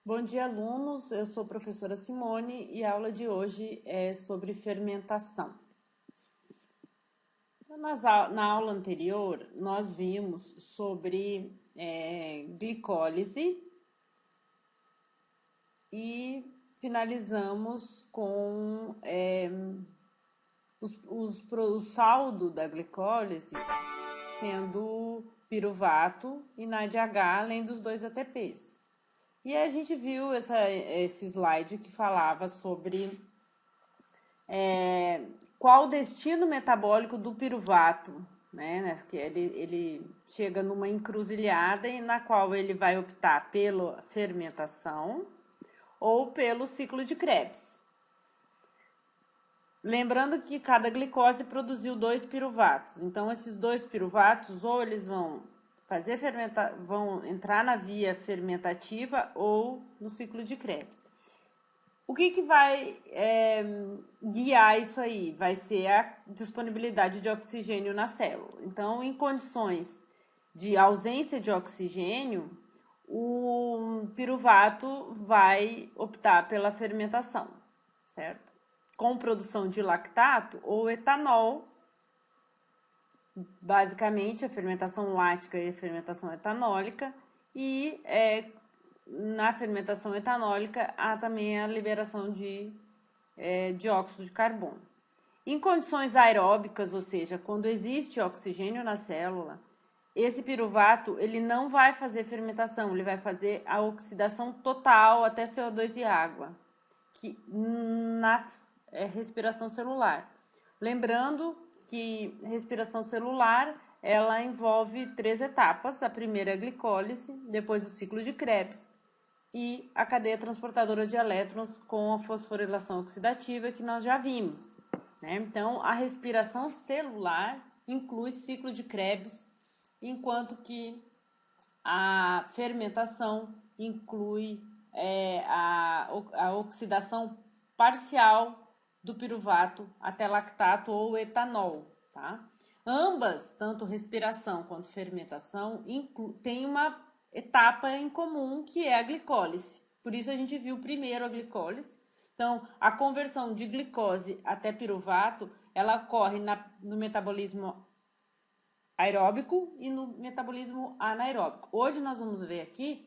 Bom dia, alunos. Eu sou a professora Simone e a aula de hoje é sobre fermentação. Então, na aula anterior, nós vimos sobre glicólise e finalizamos com o saldo da glicólise sendo piruvato e NADH, além dos dois ATPs. E aí a gente viu esse slide que falava sobre qual o destino metabólico do piruvato, né? Que ele chega numa encruzilhada na qual ele vai optar pela fermentação ou pelo ciclo de Krebs. Lembrando que cada glicose produziu 2 piruvatos. Então, esses 2 piruvatos, ou eles vão entrar na via fermentativa ou no ciclo de Krebs. O que vai guiar isso aí? Vai ser a disponibilidade de oxigênio na célula. Então, em condições de ausência de oxigênio, o piruvato vai optar pela fermentação, certo? Com produção de lactato ou etanol, basicamente a fermentação lática e a fermentação etanólica, e na fermentação etanólica há também a liberação de dióxido de carbono. Em condições aeróbicas, ou seja, quando existe oxigênio na célula, esse piruvato ele não vai fazer fermentação, ele vai fazer a oxidação total até CO2 e água, que na respiração celular. Lembrando que respiração celular ela envolve 3 etapas. A primeira é a glicólise, depois o ciclo de Krebs e a cadeia transportadora de elétrons com a fosforilação oxidativa que nós já vimos, né? Então, a respiração celular inclui ciclo de Krebs, enquanto que a fermentação inclui a oxidação parcial do piruvato até lactato ou etanol, tá? Ambas, tanto respiração quanto fermentação, têm uma etapa em comum que é a glicólise. Por isso a gente viu primeiro a glicólise. Então, a conversão de glicose até piruvato, ela ocorre no metabolismo aeróbico e no metabolismo anaeróbico. Hoje nós vamos ver aqui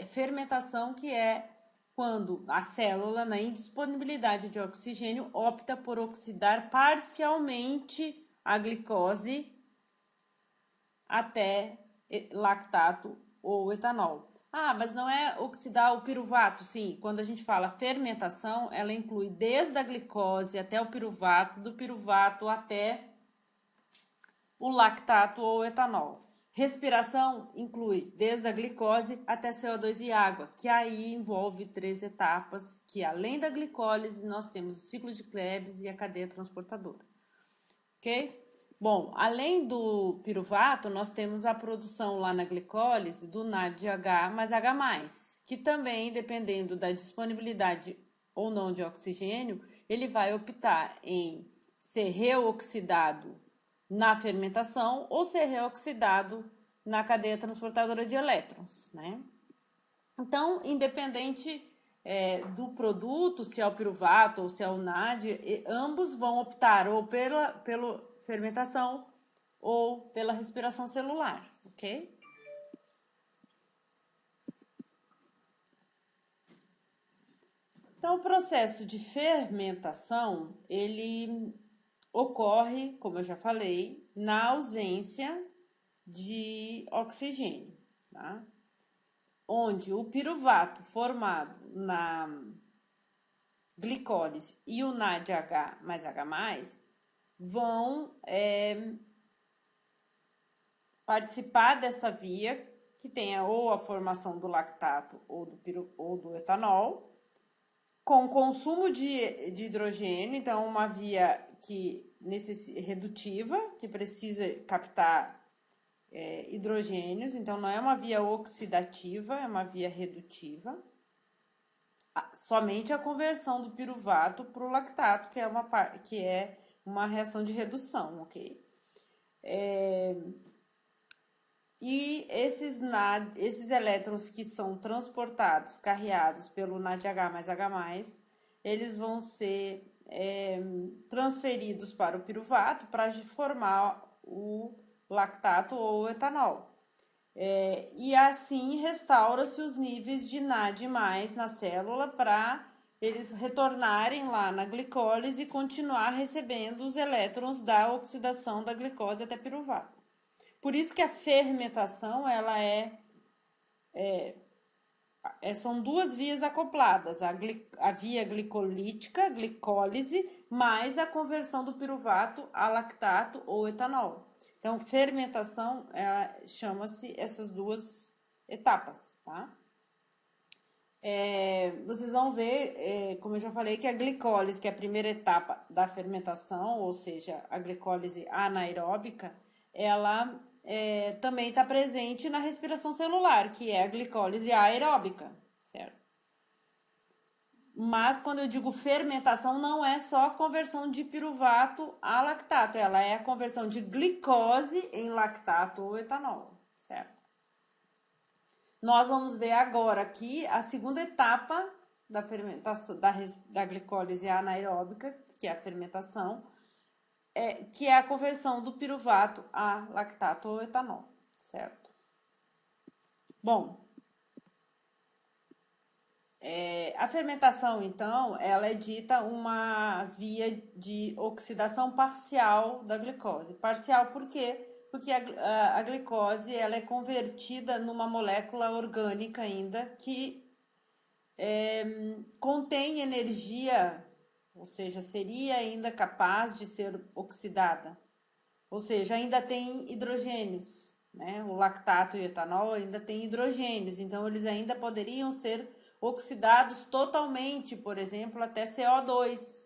fermentação, que é quando a célula, na indisponibilidade de oxigênio, opta por oxidar parcialmente a glicose até lactato ou etanol. Ah, mas não é oxidar o piruvato? Sim, quando a gente fala fermentação, ela inclui desde a glicose até o piruvato, do piruvato até o lactato ou etanol. Respiração inclui desde a glicose até CO2 e água, que aí envolve 3 etapas, que além da glicólise nós temos o ciclo de Krebs e a cadeia transportadora. Ok? Bom, além do piruvato, nós temos a produção lá na glicólise do NADH mais H+, que também, dependendo da disponibilidade ou não de oxigênio, ele vai optar em ser reoxidado na fermentação ou ser reoxidado na cadeia transportadora de elétrons, né? Então, independente do produto, se é o piruvato ou se é o NAD, ambos vão optar ou pela fermentação ou pela respiração celular, ok? Então, o processo de fermentação, ele ocorre, como eu já falei, na ausência de oxigênio, tá? Onde o piruvato formado na glicólise e o NADH mais H+, vão participar dessa via que tenha ou a formação do lactato ou do etanol, com consumo de hidrogênio, então uma via redutiva, que precisa captar hidrogênios, então não é uma via oxidativa, é uma via redutiva. Somente a conversão do piruvato para o lactato, que é uma reação de redução, ok? E esses elétrons que são transportados, carreados pelo NADH mais H+, eles vão ser transferidos para o piruvato para formar o lactato ou o etanol. E assim restaura-se os níveis de NAD+ na célula para eles retornarem lá na glicólise e continuar recebendo os elétrons da oxidação da glicose até piruvato. Por isso que a fermentação ela são duas vias acopladas, a via glicolítica, glicólise, mais a conversão do piruvato a lactato ou etanol. Então, fermentação chama-se essas duas etapas, tá? Vocês vão ver, como eu já falei, que a glicólise, que é a primeira etapa da fermentação, ou seja, a glicólise anaeróbica, ela também está presente na respiração celular, que é a glicólise aeróbica, certo? Mas quando eu digo fermentação, não é só a conversão de piruvato a lactato, ela é a conversão de glicose em lactato ou etanol, certo? Nós vamos ver agora aqui a segunda etapa da fermentação da glicólise anaeróbica, que é a fermentação, que é a conversão do piruvato a lactato ou etanol, certo? Bom, a fermentação, então, ela é dita uma via de oxidação parcial da glicose. Parcial por quê? Porque a glicose ela é convertida numa molécula orgânica ainda que contém energia, ou seja, seria ainda capaz de ser oxidada. Ou seja, ainda tem hidrogênios, né? O lactato e o etanol ainda tem hidrogênios, então eles ainda poderiam ser oxidados totalmente, por exemplo, até CO2,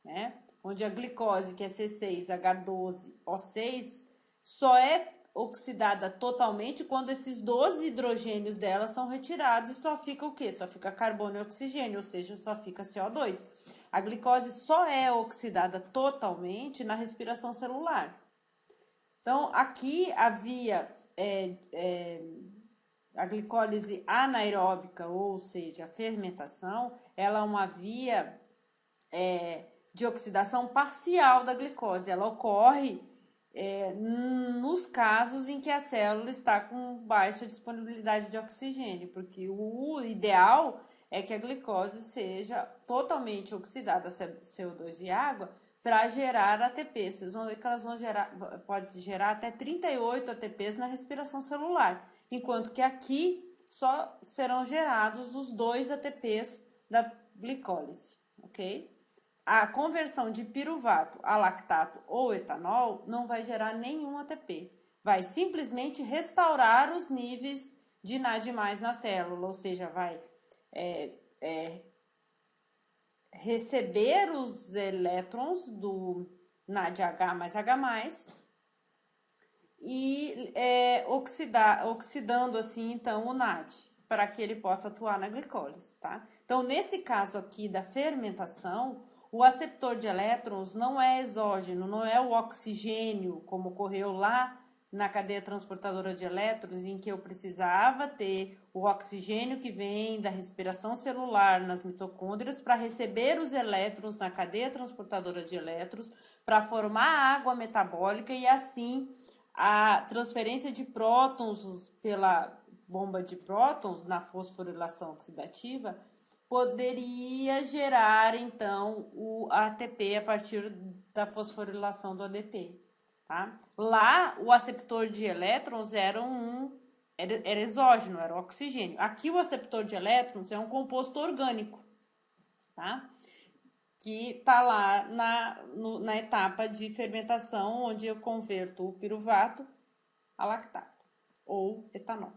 né? Onde a glicose, que é C6H12O6, só é oxidada totalmente quando esses 12 hidrogênios dela são retirados e só fica o quê? Só fica carbono e oxigênio, ou seja, só fica CO2. A glicose só é oxidada totalmente na respiração celular. Então, aqui havia a glicólise anaeróbica, ou seja, a fermentação, ela é uma via de oxidação parcial da glicose. Ela ocorre nos casos em que a célula está com baixa disponibilidade de oxigênio, porque o ideal é que a glicose seja totalmente oxidada a CO2 e água para gerar ATP. Vocês vão ver que elas vão pode gerar até 38 ATPs na respiração celular, enquanto que aqui só serão gerados os 2 ATPs da glicólise, ok? A conversão de piruvato a lactato ou etanol não vai gerar nenhum ATP. Vai simplesmente restaurar os níveis de NAD+ na célula, ou seja, vai receber os elétrons do NADH mais H+, e oxidando assim, então, o NAD, para que ele possa atuar na glicólise, tá? Então, nesse caso aqui da fermentação, o aceptor de elétrons não é exógeno, não é o oxigênio, como ocorreu lá na cadeia transportadora de elétrons, em que eu precisava ter o oxigênio que vem da respiração celular nas mitocôndrias para receber os elétrons na cadeia transportadora de elétrons, para formar água metabólica e assim a transferência de prótons pela bomba de prótons na fosforilação oxidativa poderia gerar, então, o ATP a partir da fosforilação do ADP, tá? Lá, o aceptor de elétrons era exógeno, era o oxigênio. Aqui, o aceptor de elétrons é um composto orgânico, tá? Que está lá na etapa de fermentação, onde eu converto o piruvato a lactato ou etanol.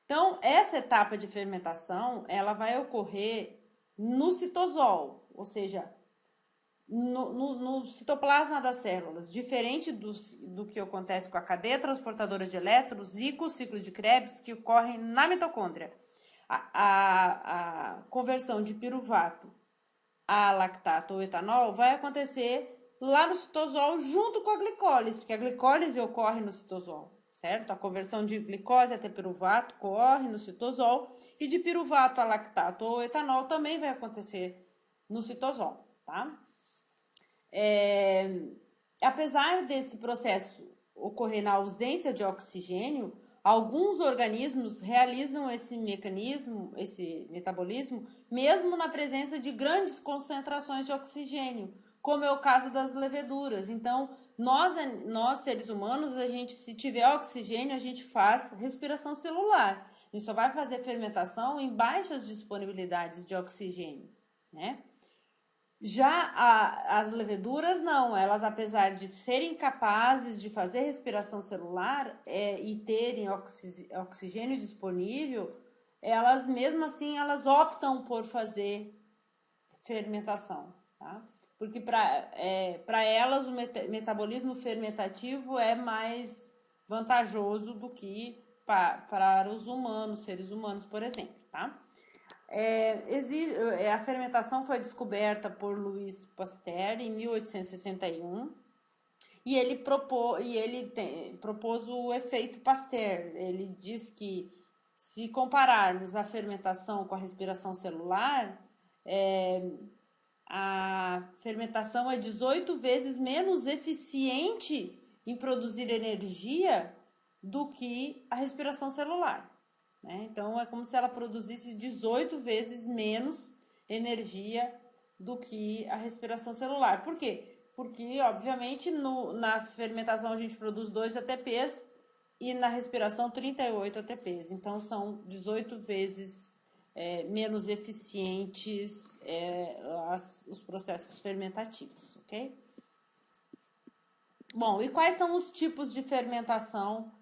Então, essa etapa de fermentação, ela vai ocorrer no citosol, ou seja, no citoplasma das células, diferente do que acontece com a cadeia transportadora de elétrons e com o ciclo de Krebs, que ocorre na mitocôndria. A conversão de piruvato a lactato ou etanol vai acontecer lá no citosol junto com a glicólise, porque a glicólise ocorre no citosol, certo? A conversão de glicose até piruvato ocorre no citosol e de piruvato a lactato ou etanol também vai acontecer no citosol, tá? Apesar desse processo ocorrer na ausência de oxigênio, alguns organismos realizam esse mecanismo, esse metabolismo, mesmo na presença de grandes concentrações de oxigênio, como é o caso das leveduras. Então, nós seres humanos, se tiver oxigênio, a gente faz respiração celular. A gente só vai fazer fermentação em baixas disponibilidades de oxigênio, né? Já as leveduras, não, elas apesar de serem capazes de fazer respiração celular e terem oxigênio disponível, elas mesmo assim, elas optam por fazer fermentação, tá? Porque para elas o metabolismo fermentativo é mais vantajoso do que para os humanos, seres humanos, por exemplo, tá? A fermentação foi descoberta por Louis Pasteur em 1861 e ele propôs o efeito Pasteur. Ele diz que se compararmos a fermentação com a respiração celular, a fermentação é 18 vezes menos eficiente em produzir energia do que a respiração celular. Né? Então, é como se ela produzisse 18 vezes menos energia do que a respiração celular. Por quê? Porque, obviamente, na fermentação a gente produz 2 ATPs e na respiração 38 ATPs. Então, são 18 vezes menos eficientes os processos fermentativos, ok? Bom, e quais são os tipos de fermentação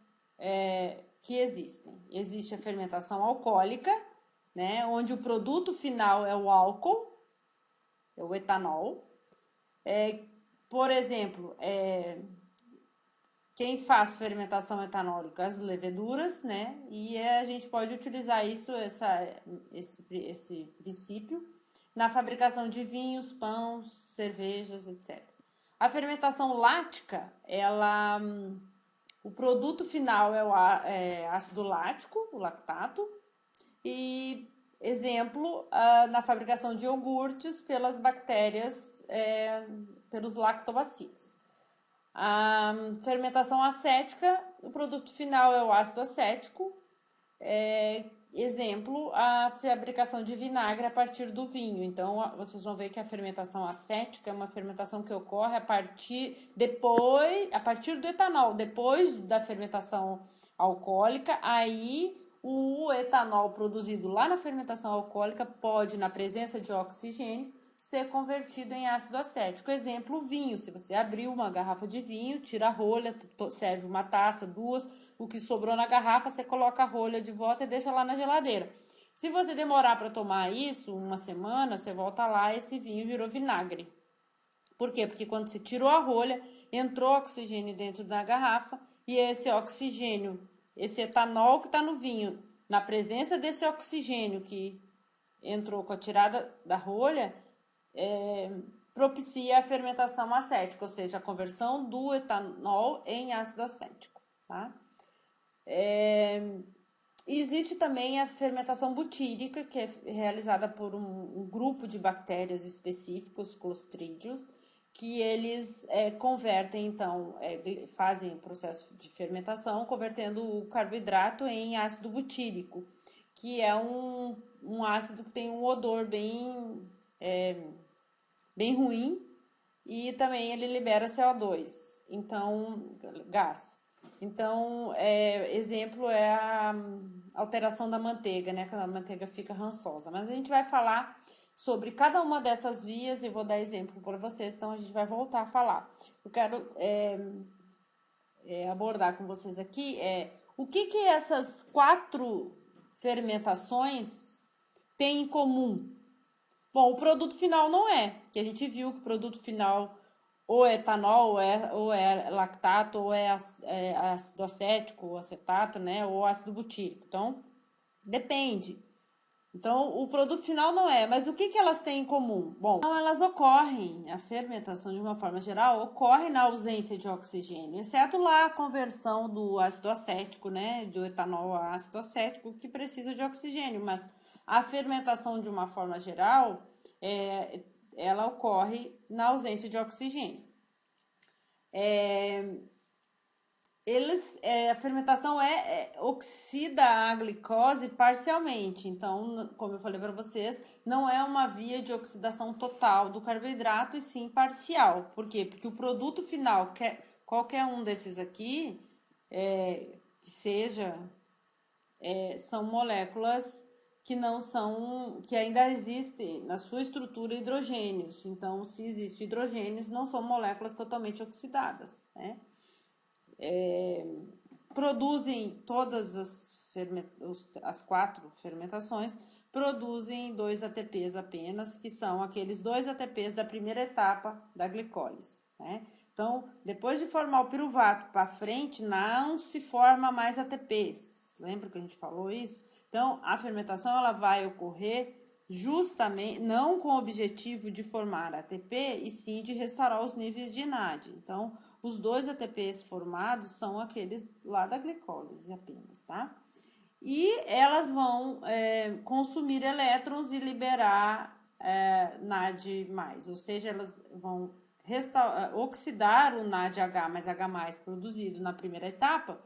que existem? Existe a fermentação alcoólica, né, onde o produto final é o álcool, é o etanol. Por exemplo, quem faz fermentação etanólica? As leveduras, né? E a gente pode utilizar esse princípio na fabricação de vinhos, pães, cervejas, etc. A fermentação lática, o produto final é o ácido lático, o lactato, e exemplo, na fabricação de iogurtes pelas bactérias, pelos lactobacilos. A fermentação acética, o produto final é o ácido acético, exemplo, a fabricação de vinagre a partir do vinho. Então, vocês vão ver que a fermentação acética é uma fermentação que ocorre a partir do etanol. Depois da fermentação alcoólica, aí o etanol produzido lá na fermentação alcoólica pode, na presença de oxigênio, ser convertido em ácido acético. Exemplo, o vinho. Se você abrir uma garrafa de vinho, tira a rolha, serve uma taça, 2, o que sobrou na garrafa, você coloca a rolha de volta e deixa lá na geladeira. Se você demorar para tomar isso, uma semana, você volta lá e esse vinho virou vinagre. Por quê? Porque quando você tirou a rolha, entrou oxigênio dentro da garrafa e esse oxigênio, esse etanol que está no vinho, na presença desse oxigênio que entrou com a tirada da rolha, propicia a fermentação acética, ou seja, a conversão do etanol em ácido acético. Tá? Existe também a fermentação butírica, que é realizada por um grupo de bactérias específicos, clostridios, que eles convertem, então, fazem o processo de fermentação, convertendo o carboidrato em ácido butírico, que é um ácido que tem um odor bem ruim, e também ele libera CO2, então, gás. Então, exemplo é a alteração da manteiga, né? Quando a manteiga fica rançosa. Mas a gente vai falar sobre cada uma dessas vias e vou dar exemplo para vocês, então a gente vai voltar a falar. Eu quero abordar com vocês aqui o que essas 4 fermentações têm em comum. Bom, o produto final não que a gente viu que o produto final ou é etanol, ou é lactato, ou é ácido acético, ou acetato, né, ou ácido butírico. Então, depende. Então, o produto final não é, mas o que elas têm em comum? Bom, então elas ocorrem, a fermentação de uma forma geral, ocorre na ausência de oxigênio, exceto lá a conversão do ácido acético, né, de etanol a ácido acético, que precisa de oxigênio, mas a fermentação de uma forma geral, ela ocorre na ausência de oxigênio. A fermentação oxida a glicose parcialmente. Então, como eu falei para vocês, não é uma via de oxidação total do carboidrato, e sim parcial. Por quê? Porque o produto final, qualquer um desses aqui, que seja, são moléculas que não são, que ainda existem na sua estrutura hidrogênios. Então, se existe hidrogênios, não são moléculas totalmente oxidadas, né? Produzem todas as 4 fermentações, produzem 2 ATPs apenas, que são aqueles 2 ATPs da primeira etapa da glicólise, né? Então, depois de formar o piruvato para frente, não se forma mais ATPs. Lembra que a gente falou isso? Então, a fermentação ela vai ocorrer justamente não com o objetivo de formar ATP, e sim de restaurar os níveis de NAD. Então, os 2 ATPs formados são aqueles lá da glicólise apenas, tá? E elas vão consumir elétrons e liberar NAD+, ou seja, elas vão oxidar o NADH mais H+, produzido na primeira etapa,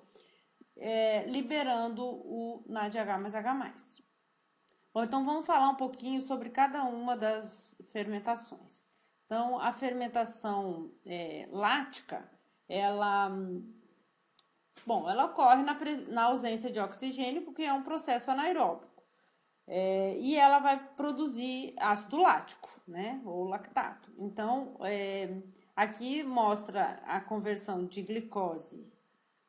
liberando o NADH mais H+. Bom, então vamos falar um pouquinho sobre cada uma das fermentações. Então, a fermentação lática, ela ocorre na ausência de oxigênio, porque é um processo anaeróbico. E ela vai produzir ácido lático, né, ou lactato. Então, aqui mostra a conversão de glicose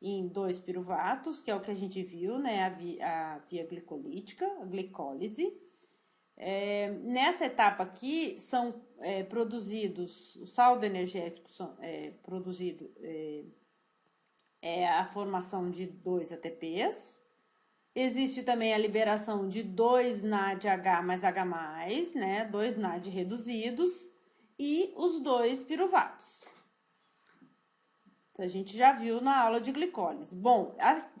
em 2 piruvatos, que é o que a gente viu, né, a via glicolítica, a glicólise. Nessa etapa aqui são produzidos, o saldo energético produzido a formação de 2 ATPs. Existe também a liberação de 2 NADH mais H+, né, 2 NAD reduzidos, e os 2 piruvatos. A gente já viu na aula de glicólise. Bom,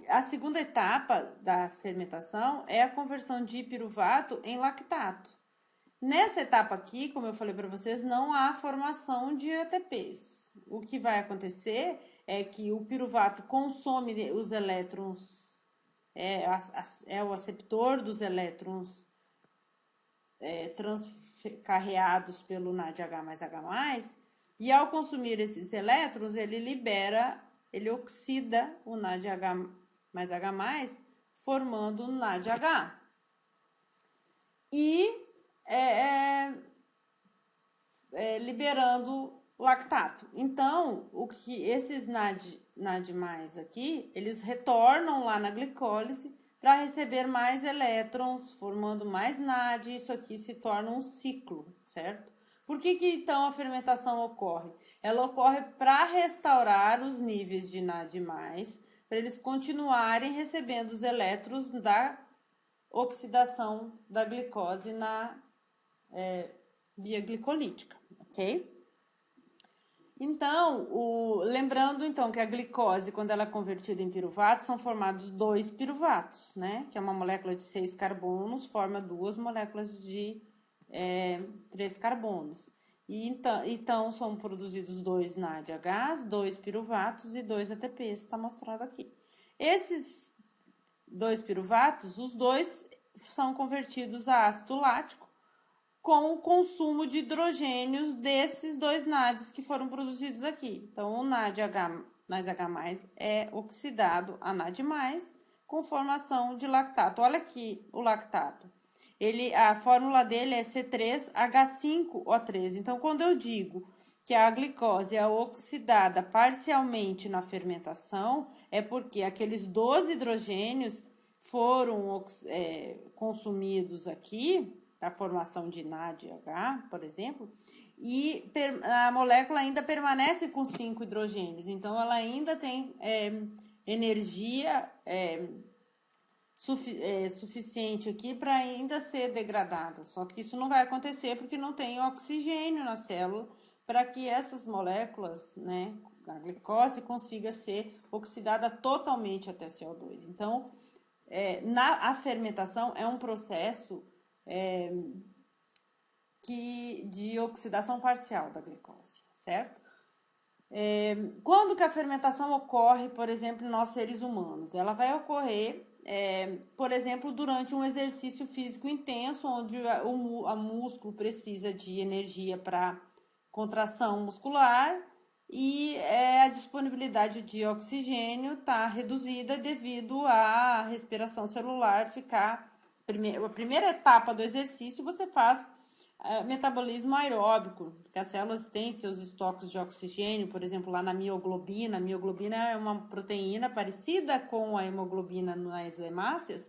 a segunda etapa da fermentação é a conversão de piruvato em lactato. Nessa etapa aqui, como eu falei para vocês, não há formação de ATPs. O que vai acontecer é que o piruvato consome os elétrons, é o aceptor dos elétrons transcarreados pelo NADH mais H+, e ao consumir esses elétrons, ele oxida o NADH mais H+, formando o NADH. E liberando lactato. Então, esses NAD+ aqui, eles retornam lá na glicólise para receber mais elétrons, formando mais NAD, isso aqui se torna um ciclo, certo? Por que então a fermentação ocorre? Ela ocorre para restaurar os níveis de NAD+, para eles continuarem recebendo os elétrons da oxidação da glicose na via glicolítica, ok? Então, lembrando então que a glicose, quando ela é convertida em piruvato, são formados 2 piruvatos, né? Que é uma molécula de 6 carbonos, forma 2 moléculas de 3 carbonos. E então são produzidos 2 NADHs, 2 piruvatos e 2 ATPs, está mostrado aqui. Esses 2 piruvatos, os 2 são convertidos a ácido lático com o consumo de hidrogênios desses 2 NADs que foram produzidos aqui. Então, o NADH mais H+ é oxidado a NAD+, com formação de lactato. Olha aqui o lactato. A fórmula dele é C3H5O3. Então, quando eu digo que a glicose é oxidada parcialmente na fermentação, é porque aqueles 12 hidrogênios foram consumidos aqui, a formação de NADH, por exemplo, e a molécula ainda permanece com 5 hidrogênios, então ela ainda tem energia suficiente aqui para ainda ser degradada. Só que isso não vai acontecer porque não tem oxigênio na célula para que essas moléculas, né, a glicose consiga ser oxidada totalmente até CO2. Então, a fermentação é um processo de oxidação parcial da glicose, certo? Quando que a fermentação ocorre, por exemplo, em nós seres humanos? Ela vai ocorrer, por exemplo, durante um exercício físico intenso, onde o músculo precisa de energia para contração muscular e a disponibilidade de oxigênio está reduzida devido à respiração celular ficar... A primeira etapa do exercício você faz metabolismo aeróbico, que as células têm seus estoques de oxigênio, por exemplo, lá na mioglobina. A mioglobina é uma proteína parecida com a hemoglobina nas hemácias,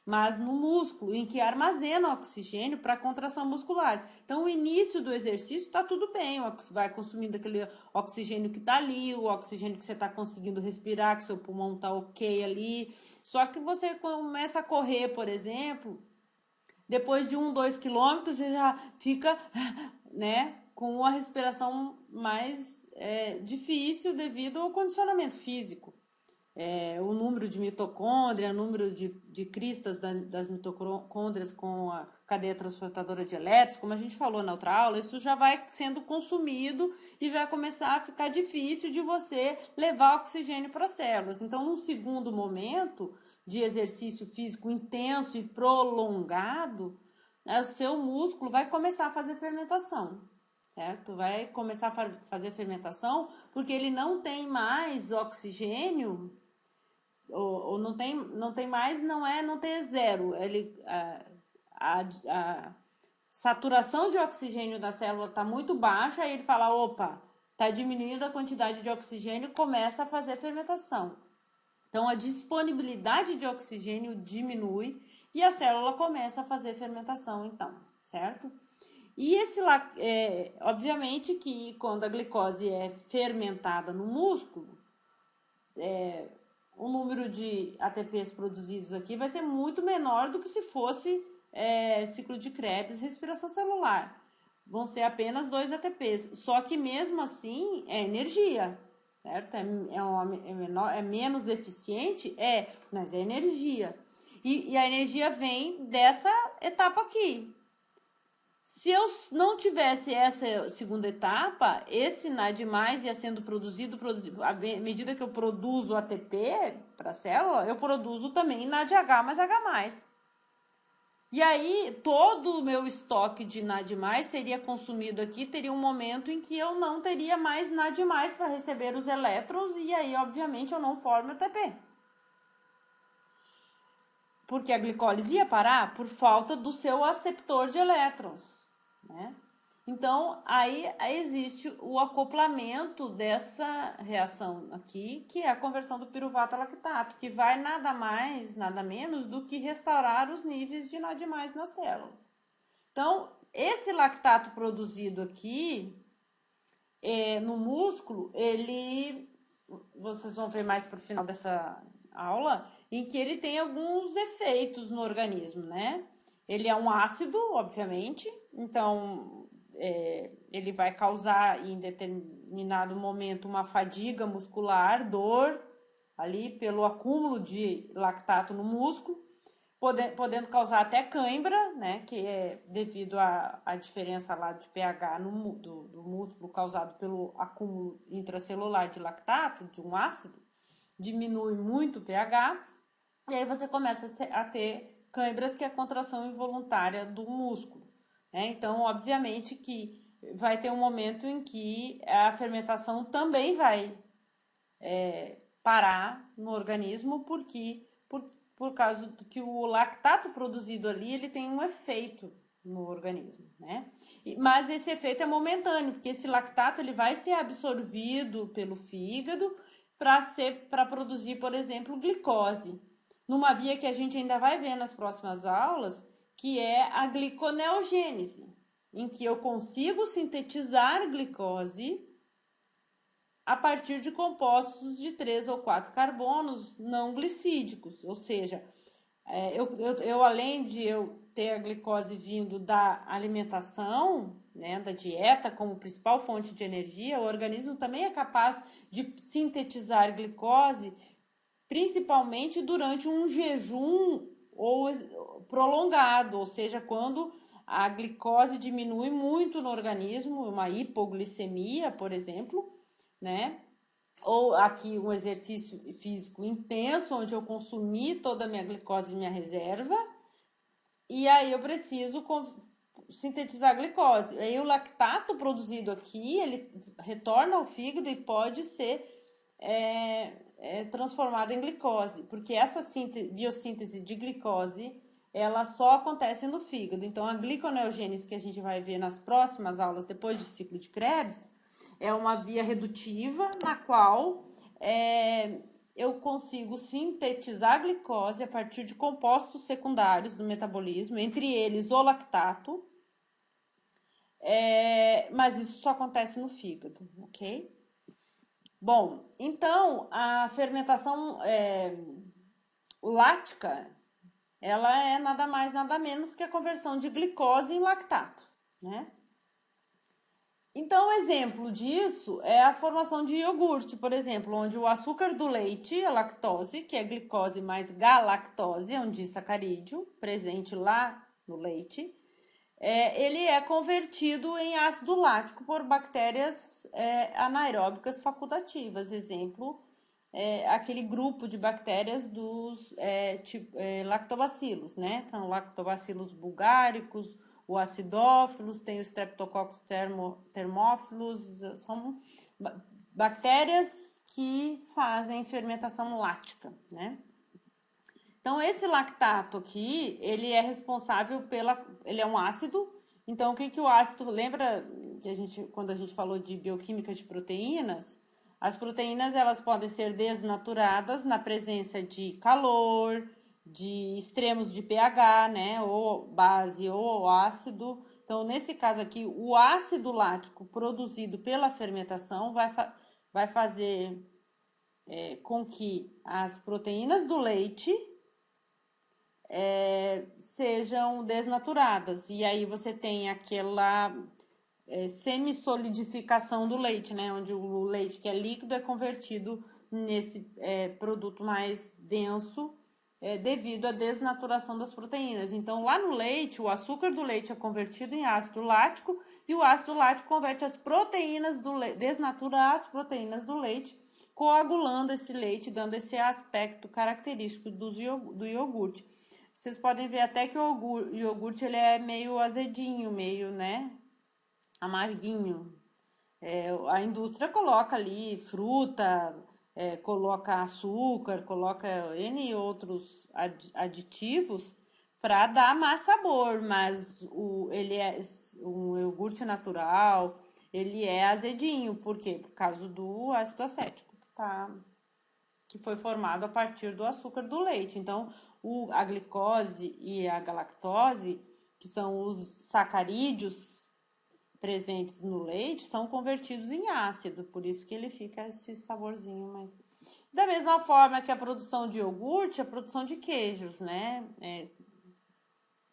mas no músculo, em que armazena oxigênio para contração muscular. Então, o início do exercício está tudo bem, vai consumindo aquele oxigênio que está ali, o oxigênio que você está conseguindo respirar, que seu pulmão está ok ali. Só que você começa a correr, por exemplo, depois de 2 quilômetros, você já fica, né, com a respiração mais difícil devido ao condicionamento físico. O número de mitocôndria, o número de cristas das mitocôndrias com a cadeia transportadora de elétrons, como a gente falou na outra aula, isso já vai sendo consumido e vai começar a ficar difícil de você levar oxigênio para as células. Então, num segundo momento de exercício físico intenso e prolongado, o seu músculo vai começar a fazer fermentação, certo? Vai começar a fazer fermentação porque ele não tem mais oxigênio, ou não tem mais, não tem zero. A saturação de oxigênio da célula está muito baixa, aí ele fala, opa, está diminuindo a quantidade de oxigênio, começa a fazer fermentação. Então, a disponibilidade de oxigênio diminui e a célula começa a fazer fermentação, então, certo? E obviamente que quando a glicose é fermentada no músculo, o número de ATPs produzidos aqui vai ser muito menor do que se fosse ciclo de Krebs, respiração celular. Vão ser apenas 2 ATPs, só que mesmo assim é energia, certo? É menos eficiente? Mas é energia. E a energia vem dessa etapa aqui. Se eu não tivesse essa segunda etapa, esse NAD+, ia sendo produzido, à medida que eu produzo ATP para a célula, eu produzo também NADH mais H+. E aí, todo o meu estoque de NAD+, seria consumido aqui, teria um momento em que eu não teria mais NAD+, para receber os elétrons, e aí, obviamente, eu não formo ATP. Porque a glicólise ia parar por falta do seu aceptor de elétrons, né? Então, aí existe o acoplamento dessa reação aqui, que é a conversão do piruvato a lactato, que vai nada mais, nada menos do que restaurar os níveis de NAD+ na célula. Então, esse lactato produzido aqui, no músculo, vocês vão ver mais para o final dessa aula, em que ele tem alguns efeitos no organismo, né? Ele é um ácido, obviamente, então ele vai causar em determinado momento uma fadiga muscular, dor, ali pelo acúmulo de lactato no músculo, podendo causar até cãibra, né, que é devido à diferença lá de pH do músculo causado pelo acúmulo intracelular de lactato, de um ácido, diminui muito o pH, e aí você começa a ter cãibras, que é a contração involuntária do músculo, né? Então, obviamente que vai ter um momento em que a fermentação também vai parar no organismo, por causa do que o lactato produzido ali, ele tem um efeito no organismo, né? Mas esse efeito é momentâneo, porque esse lactato ele vai ser absorvido pelo fígado para produzir, por exemplo, glicose, numa via que a gente ainda vai ver nas próximas aulas, que é a gliconeogênese, em que eu consigo sintetizar glicose a partir de compostos de 3 ou 4 carbonos não glicídicos, ou seja, Além de eu ter a glicose vindo da alimentação, né, da dieta como principal fonte de energia, o organismo também é capaz de sintetizar glicose, principalmente durante um jejum ou prolongado, ou seja, quando a glicose diminui muito no organismo, uma hipoglicemia, por exemplo, né? Ou aqui um exercício físico intenso, onde eu consumi toda a minha glicose e minha reserva, e aí eu preciso sintetizar a glicose. Aí o lactato produzido aqui, ele retorna ao fígado e pode ser transformado em glicose, porque essa biossíntese de glicose, ela só acontece no fígado. Então, a gliconeogênese que a gente vai ver nas próximas aulas, depois do ciclo de Krebs, é uma via redutiva na qual eu consigo sintetizar a glicose a partir de compostos secundários do metabolismo, entre eles o lactato, mas isso só acontece no fígado, ok? Bom, então a fermentação láctica, ela é nada mais, nada menos que a conversão de glicose em lactato, né? Então, exemplo disso é a formação de iogurte, por exemplo, onde o açúcar do leite, a lactose, que é glicose mais galactose, é um disacarídeo presente lá no leite, ele é convertido em ácido lático por bactérias anaeróbicas facultativas. Exemplo, aquele grupo de bactérias dos lactobacilos, né? Então, lactobacilos bulgáricos, o acidófilos, tem os streptococcus termófilos, são bactérias que fazem fermentação lática, né? Então, esse lactato aqui, ele é responsável ele é um ácido. Então, o que o ácido, lembra que quando a gente falou de bioquímica de proteínas, as proteínas, elas podem ser desnaturadas na presença de calor, de extremos de pH, né, ou base ou ácido. Então, nesse caso aqui, o ácido lático produzido pela fermentação vai fazer com que as proteínas do leite sejam desnaturadas. E aí você tem aquela semissolidificação do leite, né? Onde o leite que é líquido é convertido nesse produto mais denso devido à desnaturação das proteínas. Então, lá no leite, o açúcar do leite é convertido em ácido lático e o ácido lático converte as proteínas do leite, desnatura as proteínas do leite, coagulando esse leite, dando esse aspecto característico do iogurte. Vocês podem ver até que o iogurte ele é meio azedinho, meio, né, amarguinho. A indústria coloca ali fruta, coloca açúcar, coloca N outros aditivos para dar mais sabor, mas ele é um iogurte natural, ele é azedinho. Por quê? Por causa do ácido acético, tá? Que foi formado a partir do açúcar do leite. Então, a glicose e a galactose, que são os sacarídeos presentes no leite, são convertidos em ácido, por isso que ele fica esse saborzinho mais... Da mesma forma que a produção de iogurte, a produção de queijos, né?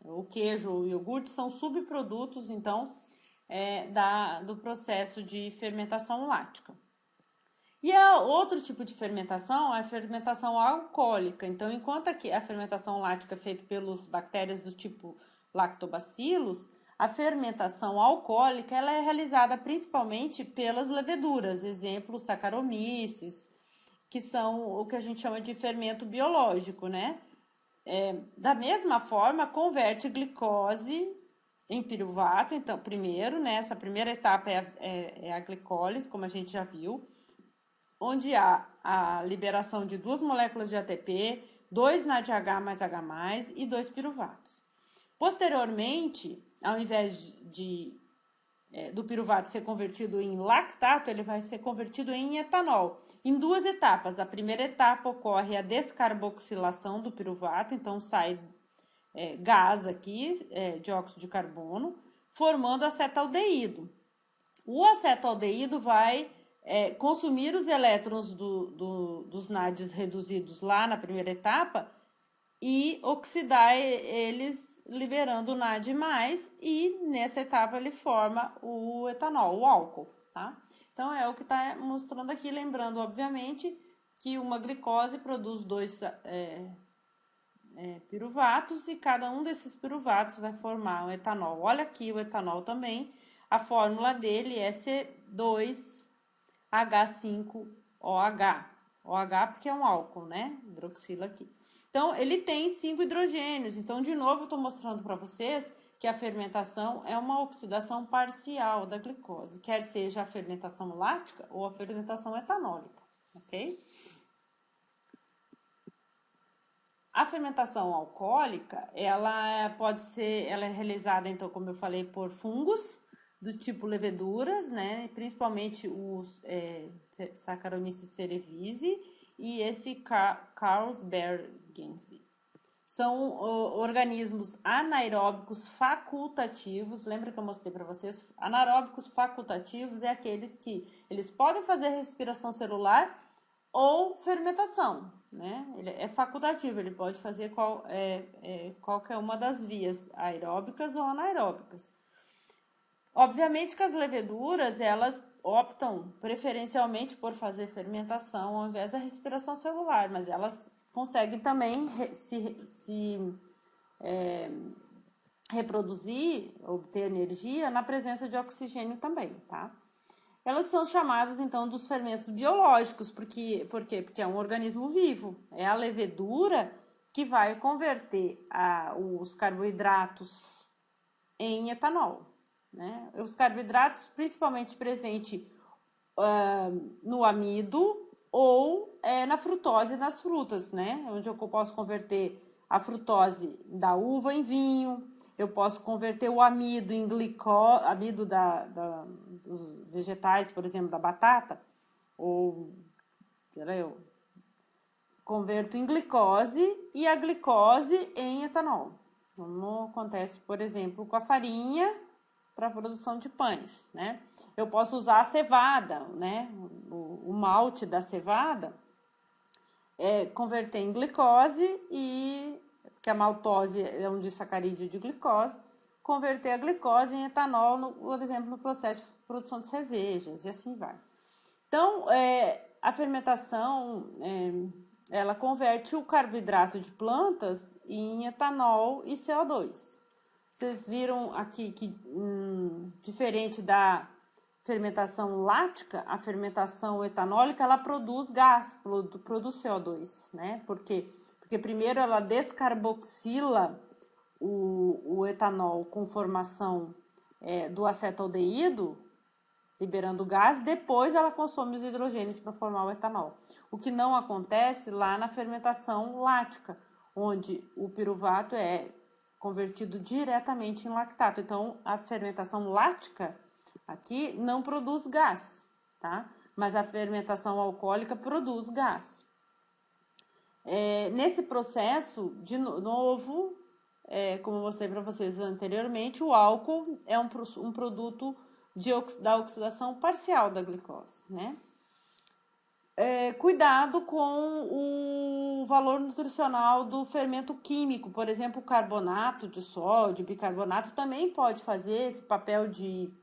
O queijo e o iogurte são subprodutos, então, do processo de fermentação láctica. E outro tipo de fermentação é a fermentação alcoólica. Então, enquanto aqui a fermentação lática é feita pelas bactérias do tipo lactobacilos, a fermentação alcoólica ela é realizada principalmente pelas leveduras, exemplo, Saccharomyces, que são o que a gente chama de fermento biológico, né? Da mesma forma, converte glicose em piruvato. Então, primeiro, né, essa primeira etapa é a glicólise, como a gente já viu, onde há a liberação de 2 moléculas de ATP, 2 NADH mais H+, e 2 piruvatos. Posteriormente, ao invés do piruvato ser convertido em lactato, ele vai ser convertido em etanol, em 2 etapas. A primeira etapa ocorre a descarboxilação do piruvato, então sai gás aqui, dióxido de carbono, formando acetaldeído. O acetaldeído vai consumir os elétrons dos NADs reduzidos lá na primeira etapa e oxidar eles, liberando o NAD+, e nessa etapa ele forma o etanol, o álcool, tá? Então é o que está mostrando aqui, lembrando, obviamente, que uma glicose produz dois piruvatos e cada um desses piruvatos vai formar o etanol. Olha aqui o etanol também, a fórmula dele é C2H5OH. OH porque é um álcool, né? Hidroxila aqui. Então, ele tem 5 hidrogênios. Então, de novo, eu estou mostrando para vocês que a fermentação é uma oxidação parcial da glicose, quer seja a fermentação lática ou a fermentação etanólica, ok? A fermentação alcoólica, ela é realizada, então, como eu falei, por fungos do tipo leveduras, né? Principalmente os Saccharomyces cerevisiae e esse Carlsbergensis. São organismos anaeróbicos facultativos. Lembra que eu mostrei para vocês? Anaeróbicos facultativos é aqueles que eles podem fazer respiração celular ou fermentação, né? Ele é facultativo, ele pode fazer qualquer uma das vias, aeróbicas ou anaeróbicas. Obviamente que as leveduras, elas optam preferencialmente por fazer fermentação ao invés da respiração celular, mas elas conseguem também reproduzir, obter energia na presença de oxigênio também, tá? Elas são chamadas, então, dos fermentos biológicos, por quê? Porque é um organismo vivo. É a levedura que vai converter os carboidratos em etanol, né? Os carboidratos, principalmente presentes no amido ou na frutose das frutas, né? Onde eu posso converter a frutose da uva em vinho, eu posso converter o amido em amido dos vegetais, por exemplo, da batata, ou eu converto em glicose e a glicose em etanol. Como acontece, por exemplo, com a farinha para a produção de pães, né? Eu posso usar a cevada, né? O malte da cevada, converter em glicose que a maltose é um disacarídeo de glicose, converter a glicose em etanol, por exemplo, no processo de produção de cervejas, e assim vai. Então, a fermentação, ela converte o carboidrato de plantas em etanol e CO2. Vocês viram aqui que, diferente da fermentação lática, a fermentação etanólica, ela produz gás, produz CO2, né? Por quê? Porque primeiro ela descarboxila o etanol com formação do acetaldeído, liberando gás, depois ela consome os hidrogênios para formar o etanol. O que não acontece lá na fermentação lática, onde o piruvato é convertido diretamente em lactato. Então, a fermentação lática aqui não produz gás, tá? Mas a fermentação alcoólica produz gás. Nesse processo, de novo, como eu mostrei para vocês anteriormente, o álcool é um produto da oxidação parcial da glicose, né? Cuidado com o valor nutricional do fermento químico, por exemplo, o carbonato de sódio, bicarbonato também pode fazer esse papel de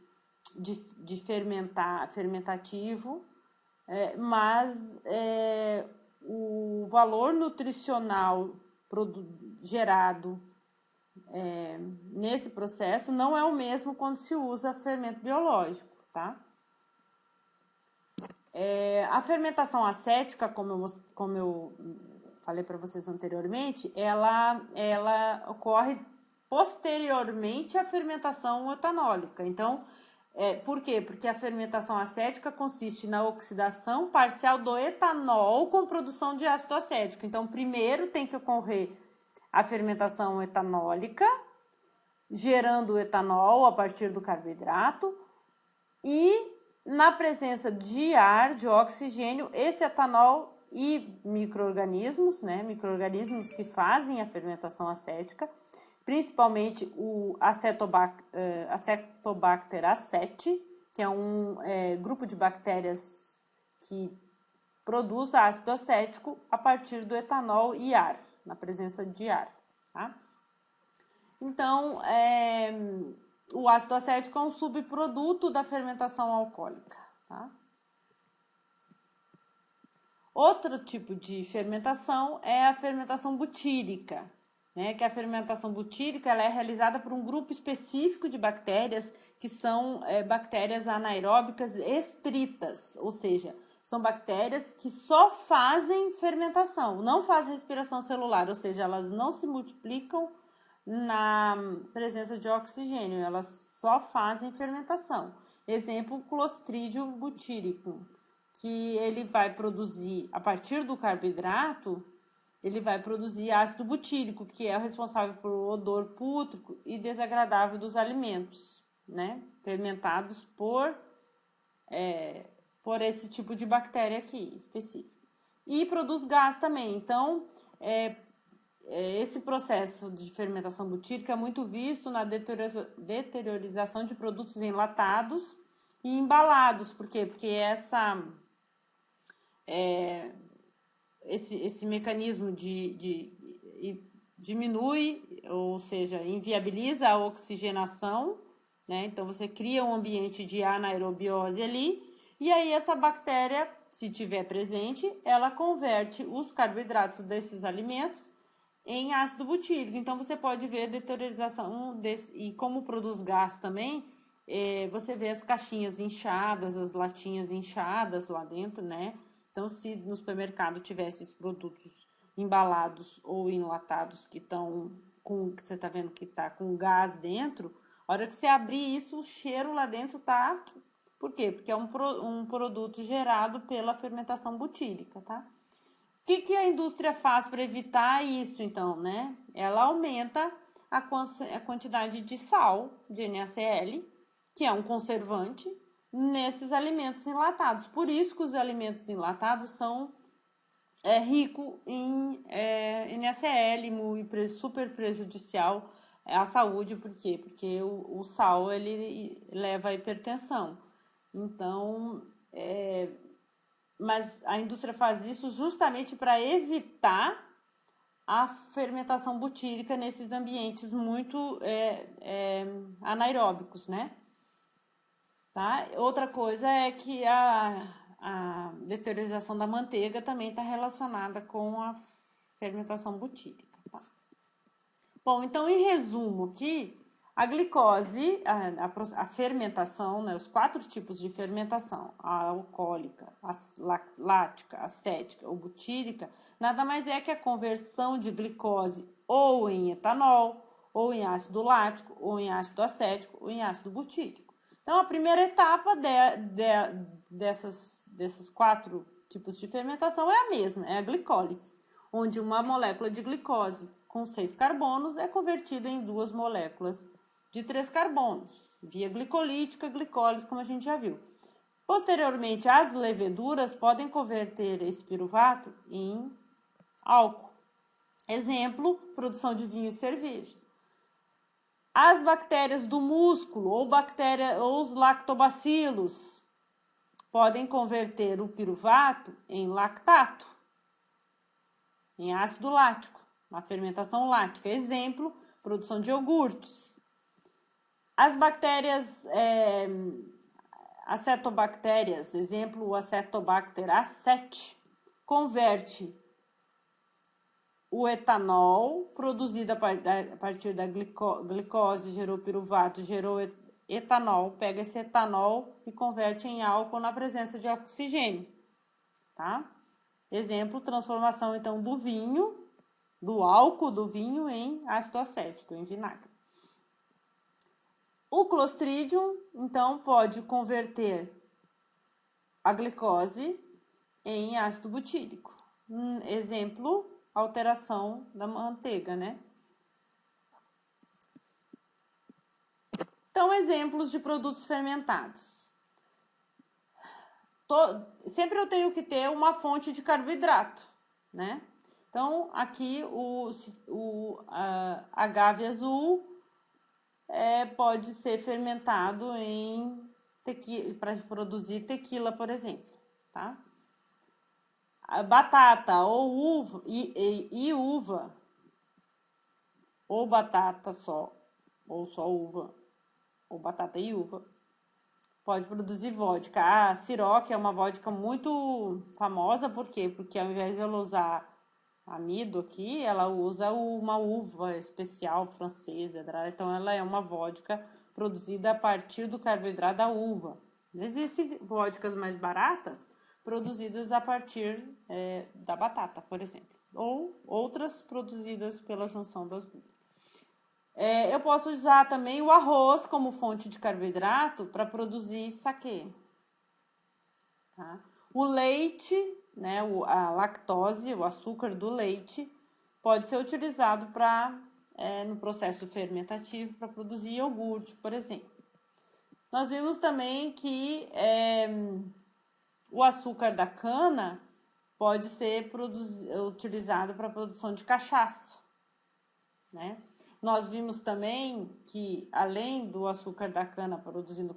fermentativo, mas o valor nutricional gerado nesse processo não é o mesmo quando se usa fermento biológico, tá? A fermentação acética, como eu falei para vocês anteriormente, ela ocorre posteriormente à fermentação etanólica. Então, por quê? Porque a fermentação acética consiste na oxidação parcial do etanol com produção de ácido acético. Então, primeiro tem que ocorrer a fermentação etanólica, gerando o etanol a partir do carboidrato, e na presença de ar, de oxigênio, esse etanol e micro-organismos, né? Micro-organismos que fazem a fermentação acética, principalmente o Acetobacter aceti, que é um grupo de bactérias que produz ácido acético a partir do etanol e ar, na presença de ar, tá? Então, o ácido acético é um subproduto da fermentação alcoólica, tá? Outro tipo de fermentação é a fermentação butírica, né? Que a fermentação butírica ela é realizada por um grupo específico de bactérias que são bactérias anaeróbicas estritas, ou seja, são bactérias que só fazem fermentação, não fazem respiração celular, ou seja, elas não se multiplicam na presença de oxigênio, elas só fazem fermentação. Exemplo, Clostridium butyricum, que ele vai produzir, a partir do carboidrato, ele vai produzir ácido butírico, que é o responsável pelo odor pútrico e desagradável dos alimentos, né? Fermentados por esse tipo de bactéria aqui, específico. E produz gás também. Então, esse processo de fermentação butírica é muito visto na deteriorização de produtos enlatados e embalados. Por quê? Porque esse mecanismo diminui, ou seja, inviabiliza a oxigenação, né? Então você cria um ambiente de anaerobiose ali, e aí essa bactéria, se tiver presente, ela converte os carboidratos desses alimentos em ácido butírico. Então você pode ver a deteriorização e como produz gás também, você vê as caixinhas inchadas, as latinhas inchadas lá dentro, né? Então, se no supermercado tivesse esses produtos embalados ou enlatados que estão com, que você tá vendo que tá com gás dentro, a hora que você abrir isso, o cheiro lá dentro tá... Por quê? Porque é um produto gerado pela fermentação butírica, tá? O que a indústria faz para evitar isso, então, né? Ela aumenta a quantidade de sal, de NaCl, que é um conservante, nesses alimentos enlatados. Por isso que os alimentos enlatados são ricos em NaCl e super prejudicial à saúde. Por quê? Porque o sal ele leva à hipertensão. Então, mas a indústria faz isso justamente para evitar a fermentação butírica nesses ambientes muito anaeróbicos, né? Tá? Outra coisa é que a deteriorização da manteiga também está relacionada com a fermentação butírica. Tá? Bom, então, em resumo aqui, a glicose, a fermentação, né, os 4 tipos de fermentação, a alcoólica, a lática, acética ou butírica, nada mais é que a conversão de glicose ou em etanol, ou em ácido lático, ou em ácido acético, ou em ácido butírico. Então, a primeira etapa desses 4 tipos de fermentação é a mesma, é a glicólise, onde uma molécula de glicose com 6 carbonos é convertida em 2 moléculas de 3 carbonos, via glicolítica, glicólise, como a gente já viu. Posteriormente, as leveduras podem converter esse piruvato em álcool. Exemplo, produção de vinho e cerveja. As bactérias do músculo ou os lactobacilos podem converter o piruvato em lactato, em ácido lático, uma fermentação lática. Exemplo, produção de iogurtes. As bactérias acetobactérias, exemplo, o Acetobacter aceti, converte o etanol produzido a partir da glicose, gerou piruvato, gerou etanol, pega esse etanol e converte em álcool na presença de oxigênio, tá? Exemplo, transformação então do vinho, do álcool do vinho em ácido acético, em vinagre. O Clostridium, então, pode converter a glicose em ácido butírico. Exemplo, alteração da manteiga, né? Então, exemplos de produtos fermentados. Sempre eu tenho que ter uma fonte de carboidrato, né? Então, aqui o agave azul pode ser fermentado para produzir tequila, por exemplo, tá? A batata ou uva e uva, ou batata só, ou só uva, ou batata e uva, pode produzir vodka. A Ciroc é uma vodka muito famosa, por quê? Porque ao invés de ela usar amido aqui, ela usa uma uva especial francesa, então ela é uma vodka produzida a partir do carboidrato da uva. Existem vodkas mais baratas produzidas a partir da batata, por exemplo, ou outras produzidas pela junção das duas. Eu posso usar também o arroz como fonte de carboidrato para produzir saquê. Tá? O leite, né, a lactose, o açúcar do leite, pode ser utilizado no processo fermentativo para produzir iogurte, por exemplo. Nós vimos também que o açúcar da cana pode ser utilizado para a produção de cachaça, né? Nós vimos também que, além do açúcar da cana produzindo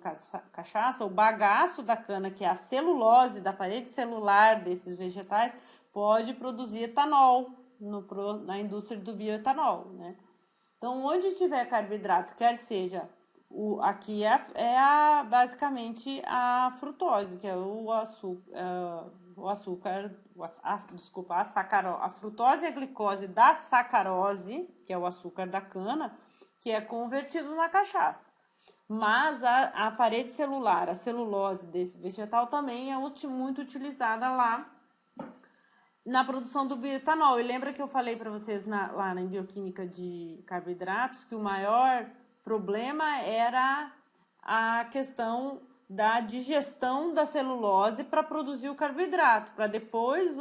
cachaça, o bagaço da cana, que é a celulose da parede celular desses vegetais, pode produzir etanol na indústria do bioetanol, né? Então, onde tiver carboidrato, quer seja aqui basicamente a frutose, que é a frutose e a glicose da sacarose, que é o açúcar da cana, que é convertido na cachaça. Mas a parede celular, a celulose desse vegetal também é muito utilizada lá na produção do bioetanol. E lembra que eu falei para vocês lá na bioquímica de carboidratos que o maior problema era a questão da digestão da celulose para produzir o carboidrato, para depois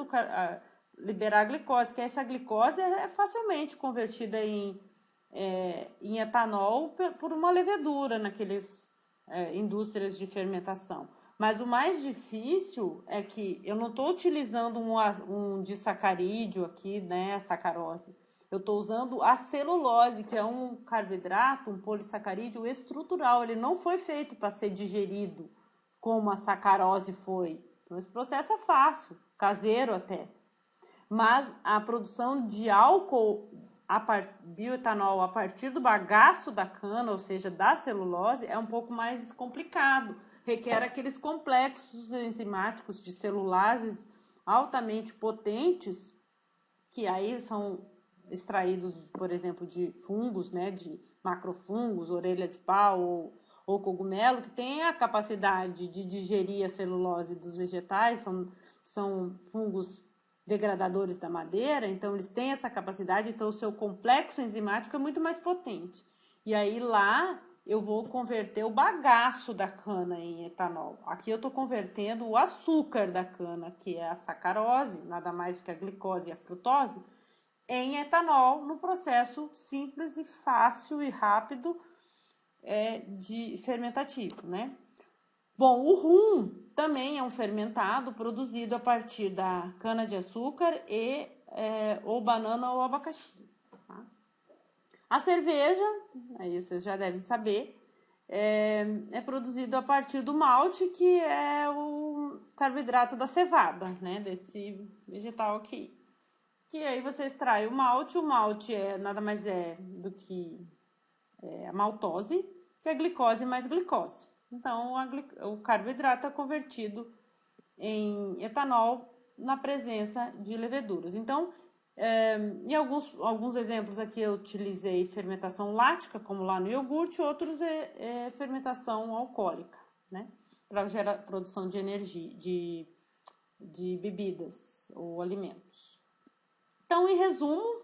liberar a glicose, que essa glicose é facilmente convertida em etanol por uma levedura naqueles indústrias de fermentação. Mas o mais difícil é que eu não estou utilizando um disacarídeo aqui, né, a sacarose. Eu estou usando a celulose, que é um carboidrato, um polissacarídeo estrutural. Ele não foi feito para ser digerido como a sacarose foi. Então, esse processo é fácil, caseiro até. Mas a produção de álcool, bioetanol, a partir do bagaço da cana, ou seja, da celulose, é um pouco mais complicado. Requer aqueles complexos enzimáticos de celulases altamente potentes, que aí são extraídos, por exemplo, de fungos, né, de macrofungos, orelha de pau ou cogumelo, que tem a capacidade de digerir a celulose dos vegetais, são fungos degradadores da madeira, então eles têm essa capacidade, então o seu complexo enzimático é muito mais potente. E aí lá eu vou converter o bagaço da cana em etanol. Aqui eu estou convertendo o açúcar da cana, que é a sacarose, nada mais do que a glicose e a frutose, em etanol no processo simples e fácil e rápido de fermentativo, né? Bom, o rum também é um fermentado produzido a partir da cana-de-açúcar ou banana ou abacaxi. Tá? A cerveja, aí vocês já devem saber, é produzido a partir do malte, que é o carboidrato da cevada, né? Desse vegetal aqui. Que aí você extrai o malte nada mais do que a maltose, que é glicose mais glicose. Então, o carboidrato é convertido em etanol na presença de leveduras. Então, em alguns exemplos aqui eu utilizei fermentação lática, como lá no iogurte, outros fermentação alcoólica, né? Para gerar produção de energia, de bebidas ou alimentos. Então, em resumo,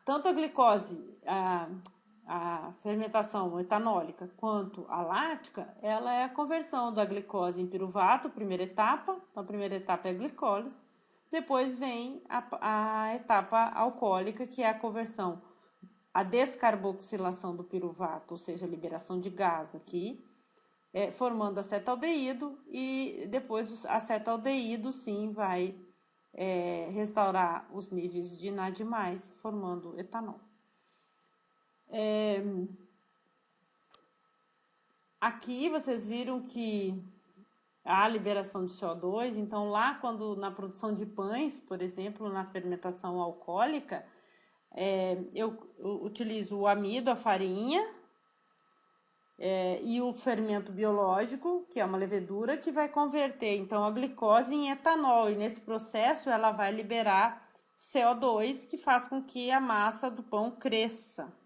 tanto a glicose, a fermentação etanólica, quanto a lática, ela é a conversão da glicose em piruvato, primeira etapa. Então, a primeira etapa é a glicólise. Depois vem a etapa alcoólica, que é a conversão, a descarboxilação do piruvato, ou seja, a liberação de gás aqui, formando acetaldeído, e depois o acetaldeído, sim, vai restaurar os níveis de NAD+, formando etanol. Aqui vocês viram que a liberação de CO2. Então, lá quando na produção de pães, por exemplo, na fermentação alcoólica, eu utilizo o amido, a farinha, e o fermento biológico, que é uma levedura, que vai converter então a glicose em etanol. E nesse processo ela vai liberar CO2, que faz com que a massa do pão cresça,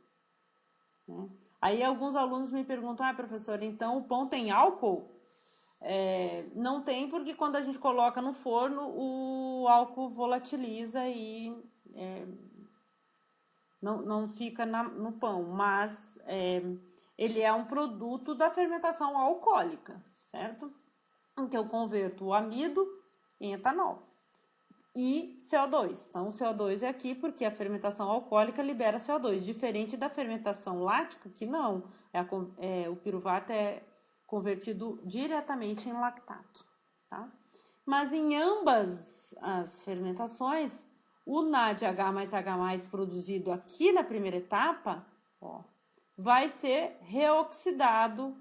né? Aí alguns alunos me perguntam, professora, então o pão tem álcool? Não tem, porque quando a gente coloca no forno, o álcool volatiliza e não fica no pão, mas ele é um produto da fermentação alcoólica, certo? Então eu converto o amido em etanol e CO2. Então o CO2 é aqui porque a fermentação alcoólica libera CO2, diferente da fermentação lática, que não, o piruvato é convertido diretamente em lactato, tá? Mas em ambas as fermentações, o NADH mais H+, produzido aqui na primeira etapa, vai ser reoxidado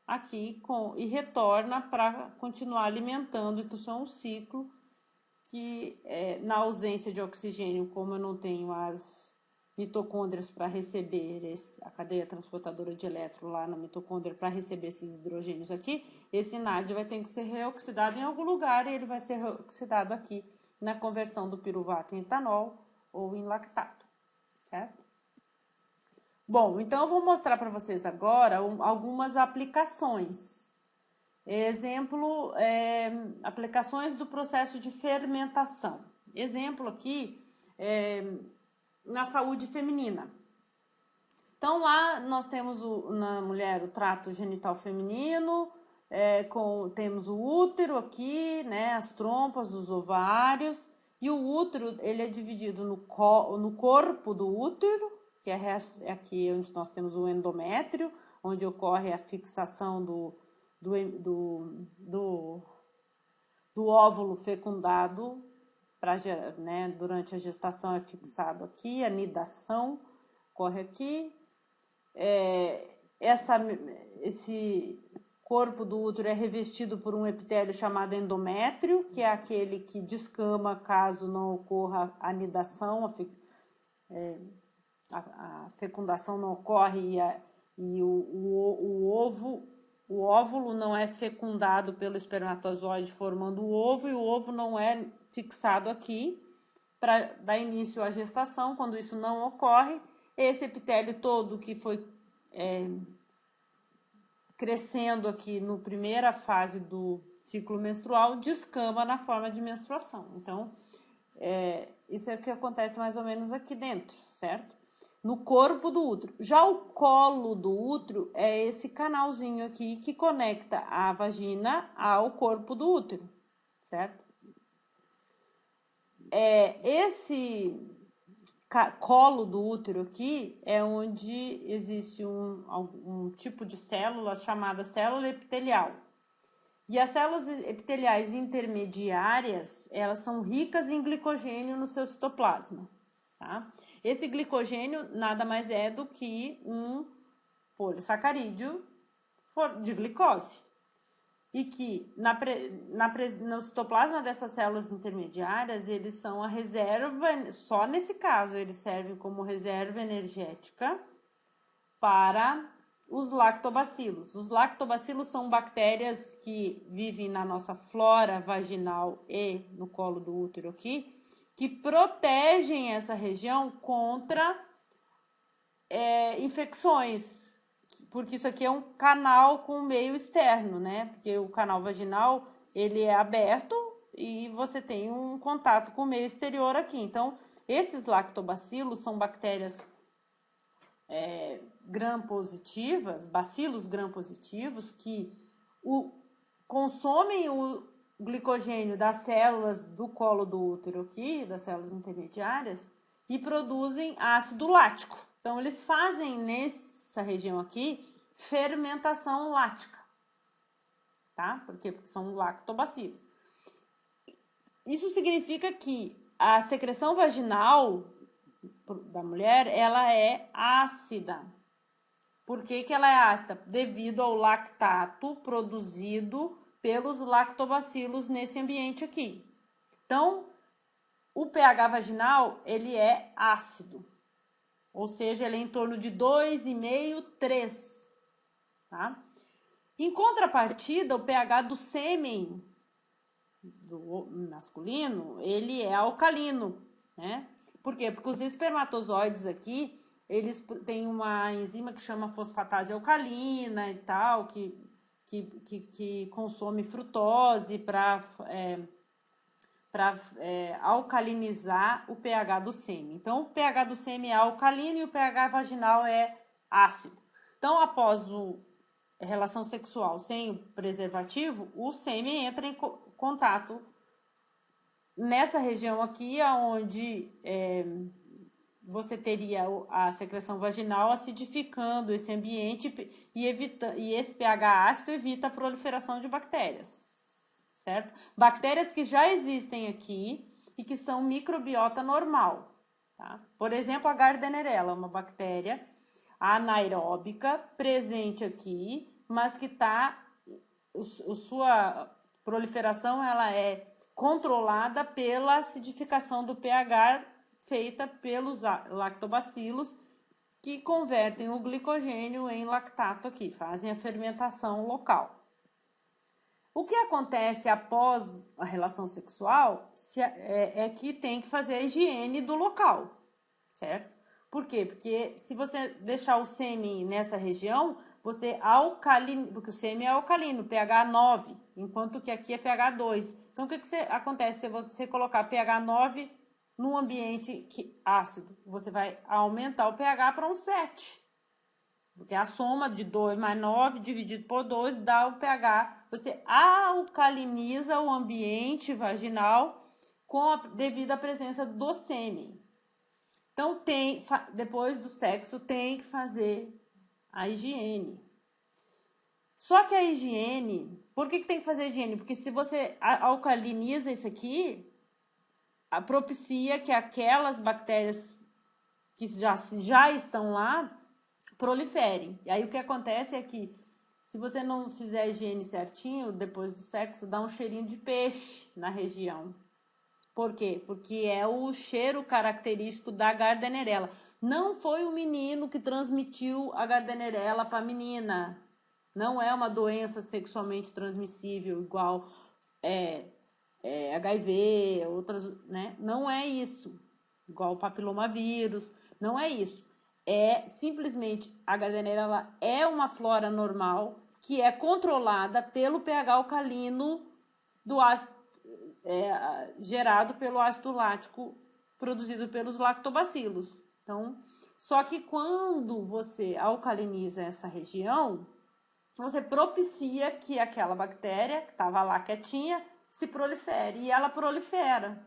aqui e retorna para continuar alimentando. Então, isso é um ciclo que, na ausência de oxigênio, como eu não tenho as mitocôndrias para receber a cadeia transportadora de elétron lá na mitocôndria para receber esses hidrogênios aqui, esse NAD vai ter que ser reoxidado em algum lugar e ele vai ser reoxidado aqui na conversão do piruvato em etanol ou em lactato, certo? Bom, então eu vou mostrar para vocês agora algumas aplicações. Exemplo, aplicações do processo de fermentação. Exemplo aqui, na saúde feminina. Então lá nós temos na mulher o trato genital feminino, temos o útero aqui, né, as trompas, os ovários, e o útero ele é dividido no corpo do útero, que é aqui onde nós temos o endométrio, onde ocorre a fixação do óvulo fecundado, né, durante a gestação é fixado aqui, a nidação ocorre aqui. Esse corpo do útero é revestido por um epitélio chamado endométrio, que é aquele que descama caso não ocorra a nidação, a fecundação não ocorre e o óvulo não é fecundado pelo espermatozoide formando o ovo, e o ovo não é fixado aqui para dar início à gestação. Quando isso não ocorre, esse epitélio todo que foi crescendo aqui na primeira fase do ciclo menstrual descama na forma de menstruação. Então, isso é o que acontece mais ou menos aqui dentro, certo? No corpo do útero. Já o colo do útero é esse canalzinho aqui que conecta a vagina ao corpo do útero, certo? Esse colo do útero aqui é onde existe um tipo de célula chamada célula epitelial. E as células epiteliais intermediárias, elas são ricas em glicogênio no seu citoplasma, tá? Esse glicogênio nada mais é do que um polissacarídeo de glicose. E que no citoplasma dessas células intermediárias, eles são a reserva, só nesse caso, eles servem como reserva energética para os lactobacilos. Os lactobacilos são bactérias que vivem na nossa flora vaginal e no colo do útero aqui, que protegem essa região contra infecções, porque isso aqui é um canal com meio externo, né? Porque o canal vaginal, ele é aberto e você tem um contato com o meio exterior aqui. Então, esses lactobacilos são bactérias gram-positivas, bacilos gram-positivos, que consomem o glicogênio das células do colo do útero aqui, das células intermediárias, e produzem ácido lático. Então, eles fazem nessa região aqui fermentação lática, tá? Por quê? Porque são lactobacilos. Isso significa que a secreção vaginal da mulher, ela é ácida. Por que ela é ácida? Devido ao lactato produzido pelos lactobacilos nesse ambiente aqui. Então, o pH vaginal, ele é ácido, ou seja, ele é em torno de 2,5, 3, tá? Em contrapartida, o pH do sêmen do masculino, ele é alcalino, né? Por quê? Porque os espermatozoides aqui, eles têm uma enzima que chama fosfatase alcalina e tal, que consome frutose para alcalinizar o pH do sêmen. Então, o pH do sêmen é alcalino e o pH vaginal é ácido. Então, após a relação sexual sem o preservativo, o sêmen entra em contato nessa região aqui, onde você teria a secreção vaginal acidificando esse ambiente e esse pH ácido evita a proliferação de bactérias, certo? Bactérias que já existem aqui e que são microbiota normal, tá? Por exemplo, a Gardnerella, uma bactéria anaeróbica presente aqui, mas que sua proliferação ela é controlada pela acidificação do pH feita pelos lactobacilos, que convertem o glicogênio em lactato aqui, fazem a fermentação local. O que acontece após a relação sexual é que tem que fazer a higiene do local, certo? Por quê? Porque se você deixar o sêmen nessa região, você alcalina, porque o sêmen é alcalino, pH 9, enquanto que aqui é pH 2. Então, o que acontece se você colocar pH 9 num ambiente ácido? Você vai aumentar o pH para um 7. Porque a soma de 2 mais 9 dividido por 2 dá o pH. Você alcaliniza o ambiente vaginal com a devida presença do sêmen. Então, depois do sexo, tem que fazer a higiene. Só que a higiene, por que tem que fazer a higiene? Porque se você alcaliniza isso aqui, propicia que aquelas bactérias que já estão lá proliferem. E aí o que acontece é que, se você não fizer a higiene certinho, depois do sexo, dá um cheirinho de peixe na região. Por quê? Porque é o cheiro característico da Gardnerella. Não foi o menino que transmitiu a Gardnerella para a menina. Não é uma doença sexualmente transmissível, igual HIV, outras, né? Não é isso. Igual o papilomavírus, não é isso. É simplesmente a Gardnerella é uma flora normal que é controlada pelo pH alcalino do ácido gerado pelo ácido lático produzido pelos lactobacilos. Então, só que quando você alcaliniza essa região, você propicia que aquela bactéria que estava lá quietinha se prolifere, e ela prolifera.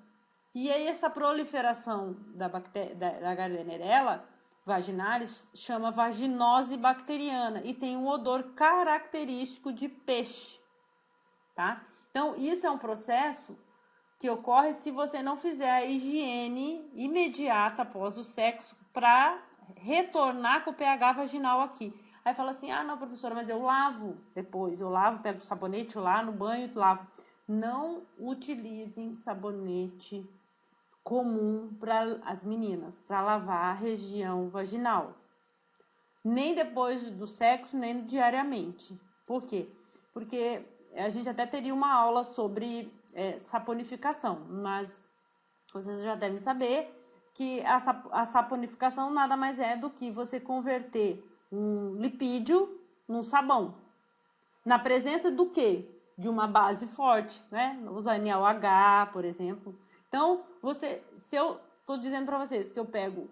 E aí essa proliferação da Gardnerella vaginalis chama vaginose bacteriana e tem um odor característico de peixe, tá? Então, isso é um processo que ocorre se você não fizer a higiene imediata após o sexo para retornar com o pH vaginal aqui. Aí fala assim, não, professora, mas eu lavo depois, pego o sabonete lá no banho e lavo. Não utilizem sabonete comum para as meninas, para lavar a região vaginal. Nem depois do sexo, nem diariamente. Por quê? Porque a gente até teria uma aula sobre saponificação, mas vocês já devem saber que a saponificação nada mais é do que você converter um lipídio num sabão. Na presença do quê? De uma base forte, né? Os anial H, por exemplo. Então, se eu estou dizendo para vocês que eu pego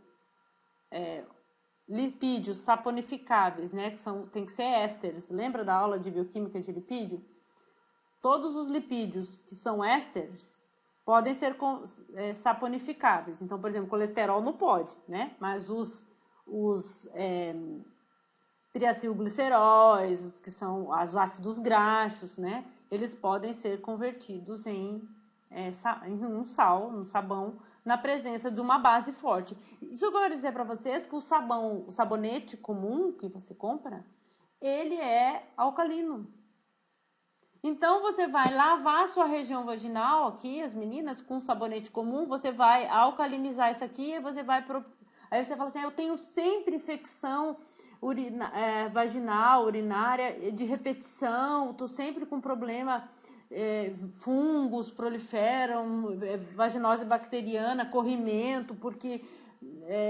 lipídios saponificáveis, né? Tem que ser ésteres. Lembra da aula de bioquímica de lipídio? Todos os lipídios que são ésteres podem ser saponificáveis. Então, por exemplo, colesterol não pode, né? Mas os triacilgliceróis, que são os ácidos graxos, né? Eles podem ser convertidos em um sabão, na presença de uma base forte. Isso eu quero dizer para vocês que o sabonete comum que você compra, ele é alcalino. Então, você vai lavar a sua região vaginal aqui, as meninas, com sabonete comum, você vai alcalinizar isso aqui, aí você fala assim, eu tenho sempre infecção vaginal, urinária, de repetição, tô sempre com problema, fungos proliferam, vaginose bacteriana, corrimento, porque,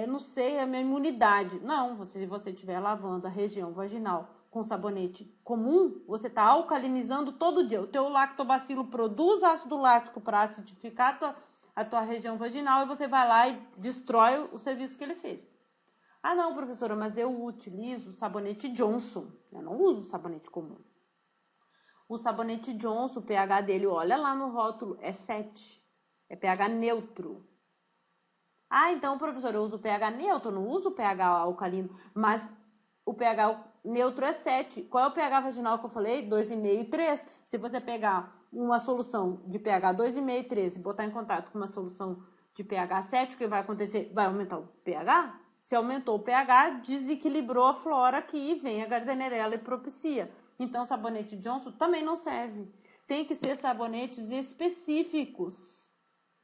não sei, a minha imunidade. Não, se você estiver lavando a região vaginal com sabonete comum, você está alcalinizando todo dia. O teu lactobacilo produz ácido lático para acidificar a tua região vaginal e você vai lá e destrói o serviço que ele fez. Ah, não, professora, mas eu utilizo o sabonete Johnson. Eu não uso sabonete comum. O sabonete Johnson, o pH dele, olha lá no rótulo, é 7. É pH neutro. Ah, então, professora, eu uso pH neutro, não uso pH alcalino, mas o pH neutro é 7. Qual é o pH vaginal que eu falei? 2,5 e 3. Se você pegar uma solução de pH 2,5 e 3 e botar em contato com uma solução de pH 7, o que vai acontecer? Vai aumentar o pH? Se aumentou o pH, desequilibrou a flora aqui, vem a Gardnerella e propicia. Então, sabonete Johnson também não serve. Tem que ser sabonetes específicos.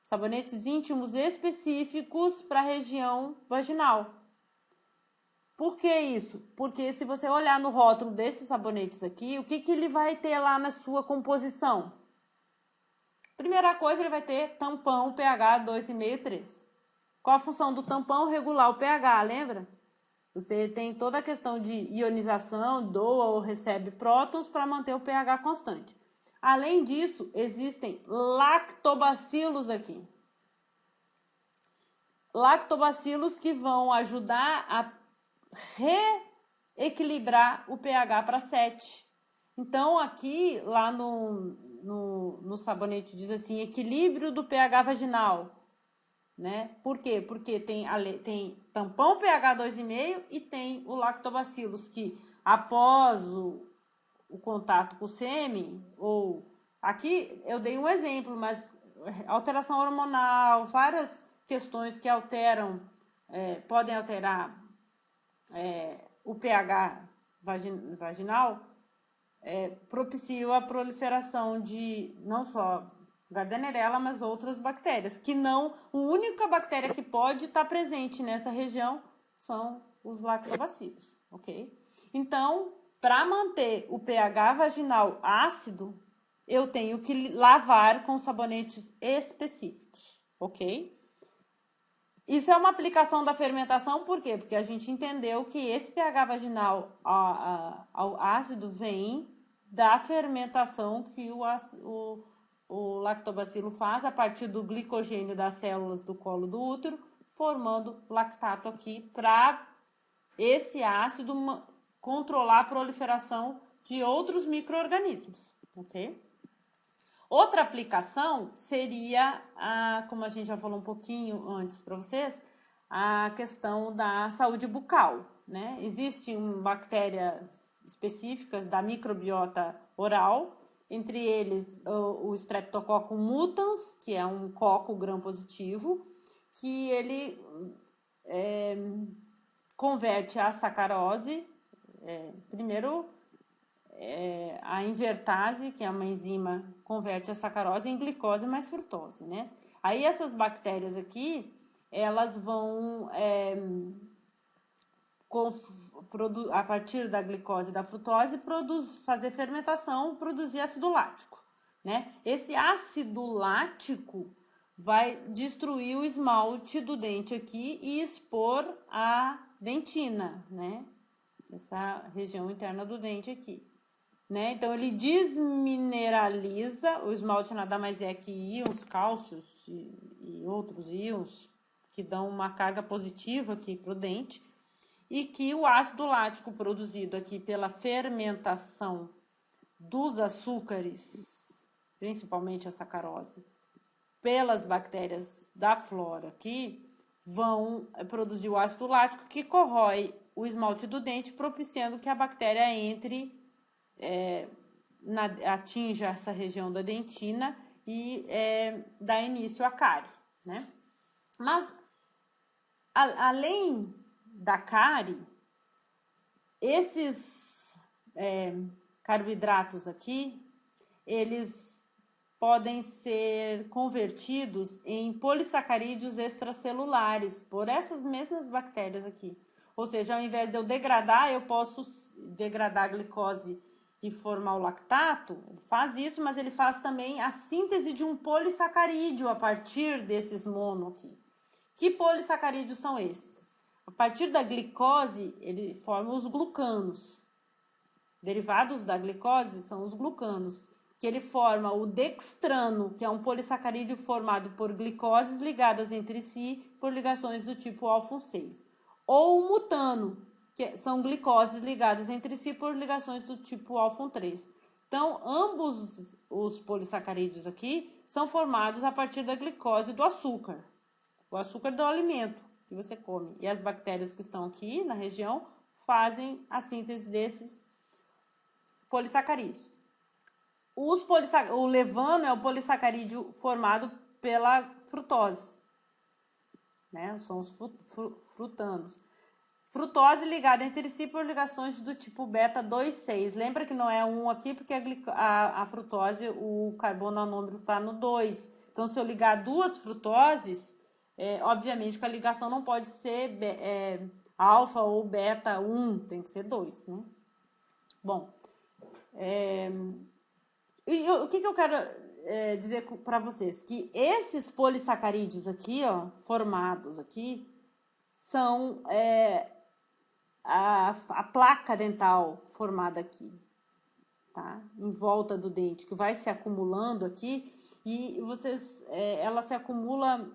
Sabonetes íntimos específicos para a região vaginal. Por que isso? Porque se você olhar no rótulo desses sabonetes aqui, o que ele vai ter lá na sua composição? Primeira coisa, ele vai ter tampão pH 2,5 e 3. Qual a função do tampão? Regular o pH, lembra? Você tem toda a questão de ionização, doa ou recebe prótons para manter o pH constante. Além disso, existem lactobacilos aqui. Lactobacilos que vão ajudar a reequilibrar o pH para 7. Então, aqui, lá no sabonete, diz assim, equilíbrio do pH vaginal. Né? Por quê? Porque tem tampão pH 2,5 e tem o lactobacilos, que após o contato com o sêmen, ou aqui eu dei um exemplo, mas alteração hormonal, várias questões que alteram, podem alterar o pH vaginal, propiciam a proliferação de não só Gardnerella, mas outras bactérias, que não, a única bactéria que pode estar presente nessa região são os lactobacilos, ok? Então, para manter o pH vaginal ácido, eu tenho que lavar com sabonetes específicos, ok? Isso é uma aplicação da fermentação, por quê? Porque a gente entendeu que esse pH vaginal ao ácido vem da fermentação que o lactobacilo faz a partir do glicogênio das células do colo do útero, formando lactato aqui para esse ácido controlar a proliferação de outros micro-organismos, ok? Outra aplicação seria, como a gente já falou um pouquinho antes para vocês, a questão da saúde bucal, né? Existem bactérias específicas da microbiota oral, entre eles o Streptococcus mutans, que é um coco gram-positivo, que ele converte a sacarose, primeiro a invertase, que é uma enzima, converte a sacarose em glicose mais frutose, né? Aí essas bactérias aqui, elas vão, a partir da glicose e da frutose, fazer fermentação, produzir ácido lático, né? Esse ácido lático vai destruir o esmalte do dente aqui e expor a dentina, né? Essa região interna do dente aqui. Né? Então, ele desmineraliza, o esmalte nada mais é que íons cálcios e outros íons que dão uma carga positiva aqui para o dente, e que o ácido lático produzido aqui pela fermentação dos açúcares, principalmente a sacarose, pelas bactérias da flora aqui, vão produzir o ácido lático que corrói o esmalte do dente, propiciando que a bactéria entre atinja essa região da dentina e dá início à cárie, né? Mas, além da cárie, esses carboidratos aqui, eles podem ser convertidos em polissacarídeos extracelulares por essas mesmas bactérias aqui. Ou seja, ao invés de eu degradar, eu posso degradar a glicose e formar o lactato. Ele faz isso, mas ele faz também a síntese de um polissacarídeo a partir desses mono aqui. Que polissacarídeos são esses? A partir da glicose, ele forma os glucanos. Derivados da glicose são os glucanos, que ele forma o dextrano, que é um polissacarídeo formado por glicoses ligadas entre si por ligações do tipo alfa 6. Ou o mutano, que são glicoses ligadas entre si por ligações do tipo alfa 3. Então, ambos os polissacarídeos aqui são formados a partir da glicose do açúcar. O açúcar do alimento que você come. E as bactérias que estão aqui na região fazem a síntese desses polissacarídeos. O levano é o polissacarídeo formado pela frutose, né? São os frutanos. Frutose ligada entre si por ligações do tipo beta 2,6. Lembra que não é 1 aqui, porque a frutose, o carbono anômero está no 2. Então, se eu ligar duas frutoses, obviamente que a ligação não pode ser alfa ou beta 1, tem que ser 2, né? Bom, e o que eu quero dizer para vocês? Que esses polissacarídeos aqui, ó, formados aqui, são a placa dental formada aqui, tá? Em volta do dente, que vai se acumulando aqui e ela se acumula,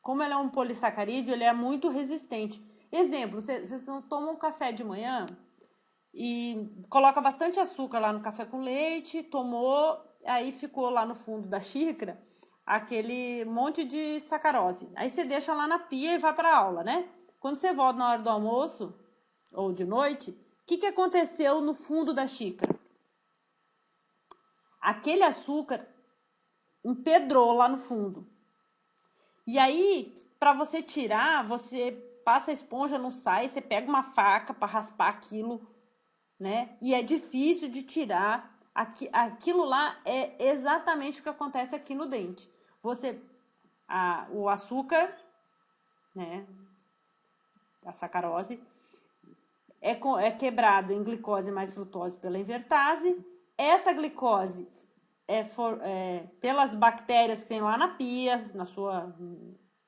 como ela é um polissacarídeo, ele é muito resistente. Exemplo, vocês tomam um café de manhã e coloca bastante açúcar lá no café com leite, tomou, aí ficou lá no fundo da xícara aquele monte de sacarose. Aí você deixa lá na pia e vai para a aula, né? Quando você volta na hora do almoço ou de noite, o que aconteceu no fundo da xícara? Aquele açúcar empedrou lá no fundo. E aí, para você tirar, você passa a esponja, não sai, você pega uma faca para raspar aquilo, né? E é difícil de tirar. Aquilo lá é exatamente o que acontece aqui no dente. O açúcar, né? A sacarose é quebrado em glicose mais frutose pela invertase. Essa glicose pelas bactérias que tem lá na pia,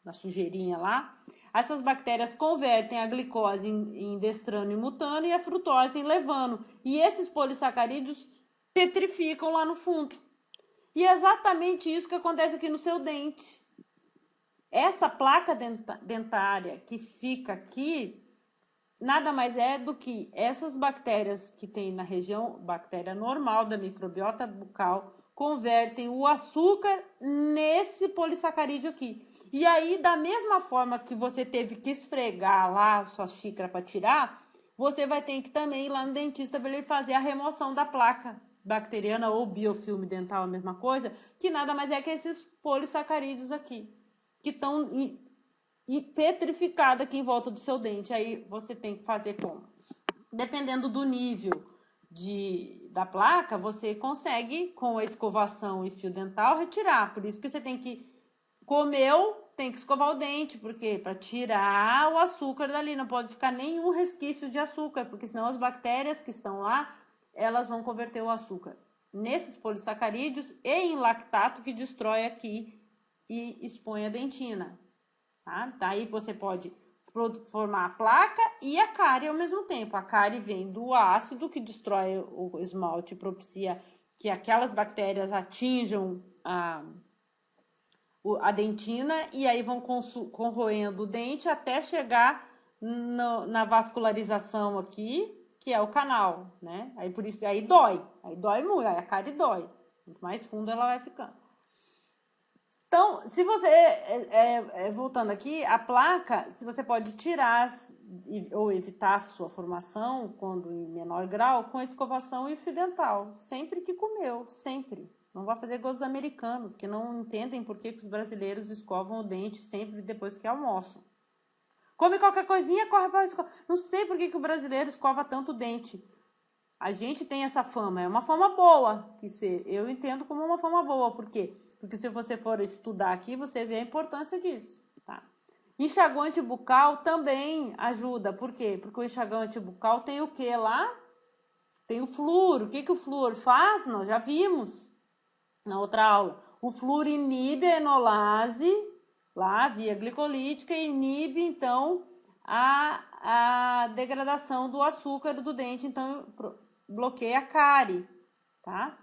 na sujeirinha lá. Essas bactérias convertem a glicose em destrano e mutano e a frutose em levano. E esses polissacarídeos petrificam lá no fundo. E é exatamente isso que acontece aqui no seu dente. Essa placa dentária que fica aqui, nada mais é do que essas bactérias que tem na região, bactéria normal da microbiota bucal, convertem o açúcar nesse polissacarídeo aqui. E aí, da mesma forma que você teve que esfregar lá a sua xícara para tirar, você vai ter que também ir lá no dentista para ele fazer a remoção da placa bacteriana ou biofilme dental, a mesma coisa, que nada mais é que esses polissacarídeos aqui, que estão petrificados aqui em volta do seu dente. Aí você tem que fazer como? Dependendo do nível da placa, você consegue, com a escovação e fio dental, retirar. Por isso que você tem que tem que escovar o dente, porque para tirar o açúcar dali, não pode ficar nenhum resquício de açúcar, porque senão as bactérias que estão lá, elas vão converter o açúcar nesses polissacarídeos e em lactato, que destrói aqui e expõe a dentina, tá? Daí você pode formar a placa e a cárie ao mesmo tempo. A cárie vem do ácido que destrói o esmalte e propicia que aquelas bactérias atinjam a dentina e aí vão corroendo o dente até chegar na vascularização aqui, que é o canal, né? Aí por isso aí dói muito, aí a cárie dói. Quanto mais fundo ela vai ficando. Então, se você, voltando aqui, a placa, se você pode tirar ou evitar a sua formação, quando em menor grau, com escovação e fio dental, sempre que comeu, sempre. Não vai fazer igual os americanos, que não entendem por que os brasileiros escovam o dente sempre depois que almoçam. Come qualquer coisinha, corre para a escova. Não sei por que o brasileiro escova tanto o dente. a gente tem essa fama, é uma fama boa, eu entendo como uma fama boa, por quê? Porque se você for estudar aqui, você vê a importância disso, tá? Enxaguante bucal também ajuda, por quê? Porque o enxaguante bucal tem o que lá? Tem o flúor. O que o flúor faz? Nós já vimos na outra aula. O flúor inibe a enolase, lá, via glicolítica, e inibe, então, a degradação do açúcar do dente, então, bloqueia a cárie, tá?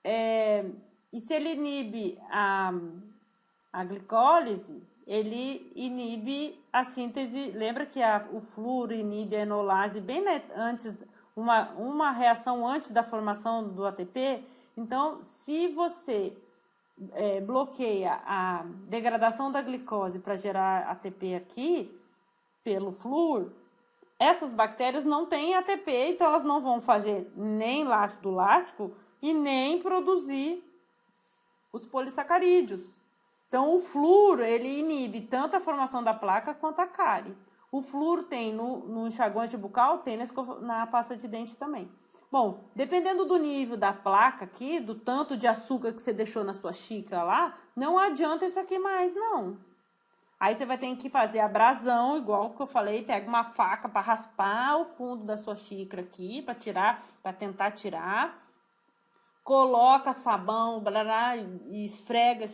E se ele inibe a glicólise, ele inibe a síntese. Lembra que o flúor inibe a enolase bem antes, uma reação antes da formação do ATP? Então, se você bloqueia a degradação da glicose para gerar ATP aqui, pelo flúor, essas bactérias não têm ATP, então elas não vão fazer nem ácido lático e nem produzir os polissacarídeos. Então, o flúor, ele inibe tanto a formação da placa quanto a cárie. O flúor tem no enxaguante bucal, tem na pasta de dente também. Bom, dependendo do nível da placa aqui, do tanto de açúcar que você deixou na sua xícara lá, não adianta isso aqui mais, não. Aí você vai ter que fazer abrasão, igual que eu falei, pega uma faca para raspar o fundo da sua xícara aqui, para tirar, para tentar tirar. Coloca sabão, blá, e esfrega.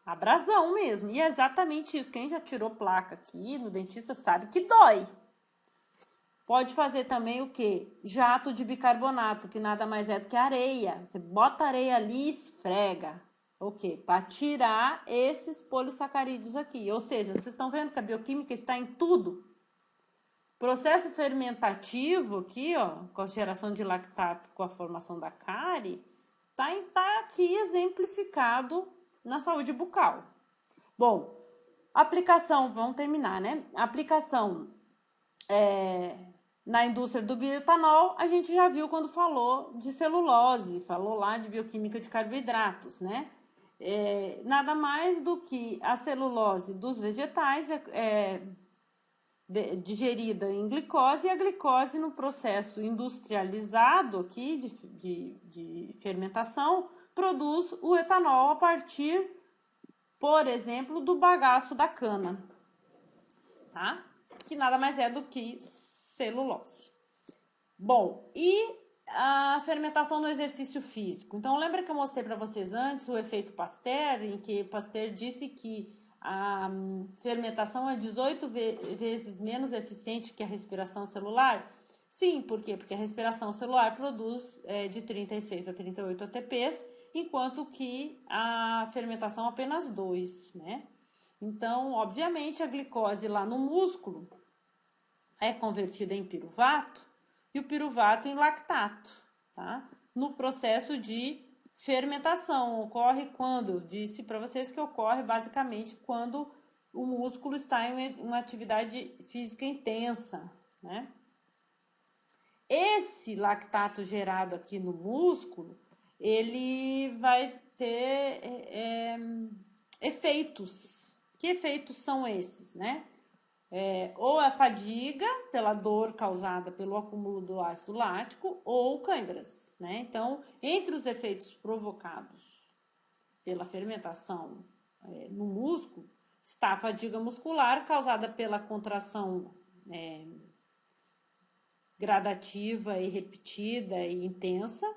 Abrasão mesmo. E é exatamente isso. Quem já tirou placa aqui no dentista sabe que dói. Pode fazer também o quê? Jato de bicarbonato, que nada mais é do que areia. Você bota areia ali e esfrega. O quê? Para tirar esses polissacarídeos aqui. Ou seja, vocês estão vendo que a bioquímica está em tudo. Processo fermentativo aqui, ó, com a geração de lactato, com a formação da cárie, tá aqui exemplificado na saúde bucal. Bom, aplicação, vamos terminar, né? Aplicação na indústria do bioetanol, a gente já viu quando falou de celulose, falou lá de bioquímica de carboidratos, né? Nada mais do que a celulose dos vegetais digerida em glicose, e a glicose no processo industrializado aqui de fermentação produz o etanol a partir, por exemplo, do bagaço da cana, tá? Que nada mais é do que celulose. Bom, e a fermentação no exercício físico? Então, lembra que eu mostrei para vocês antes o efeito Pasteur, em que Pasteur disse que a fermentação é 18 vezes menos eficiente que a respiração celular? Sim, por quê? Porque a respiração celular produz de 36 a 38 ATPs, enquanto que a fermentação apenas 2, né? Então, obviamente, a glicose lá no músculo é convertida em piruvato e o piruvato em lactato, tá? No processo de fermentação. Ocorre quando? Disse para vocês que ocorre basicamente quando o músculo está em uma atividade física intensa, né? Esse lactato gerado aqui no músculo, ele vai ter efeitos. Que efeitos são esses, né? Ou a fadiga pela dor causada pelo acúmulo do ácido lático ou câimbras, né? Então, entre os efeitos provocados pela fermentação no músculo, está a fadiga muscular causada pela contração gradativa e repetida e intensa,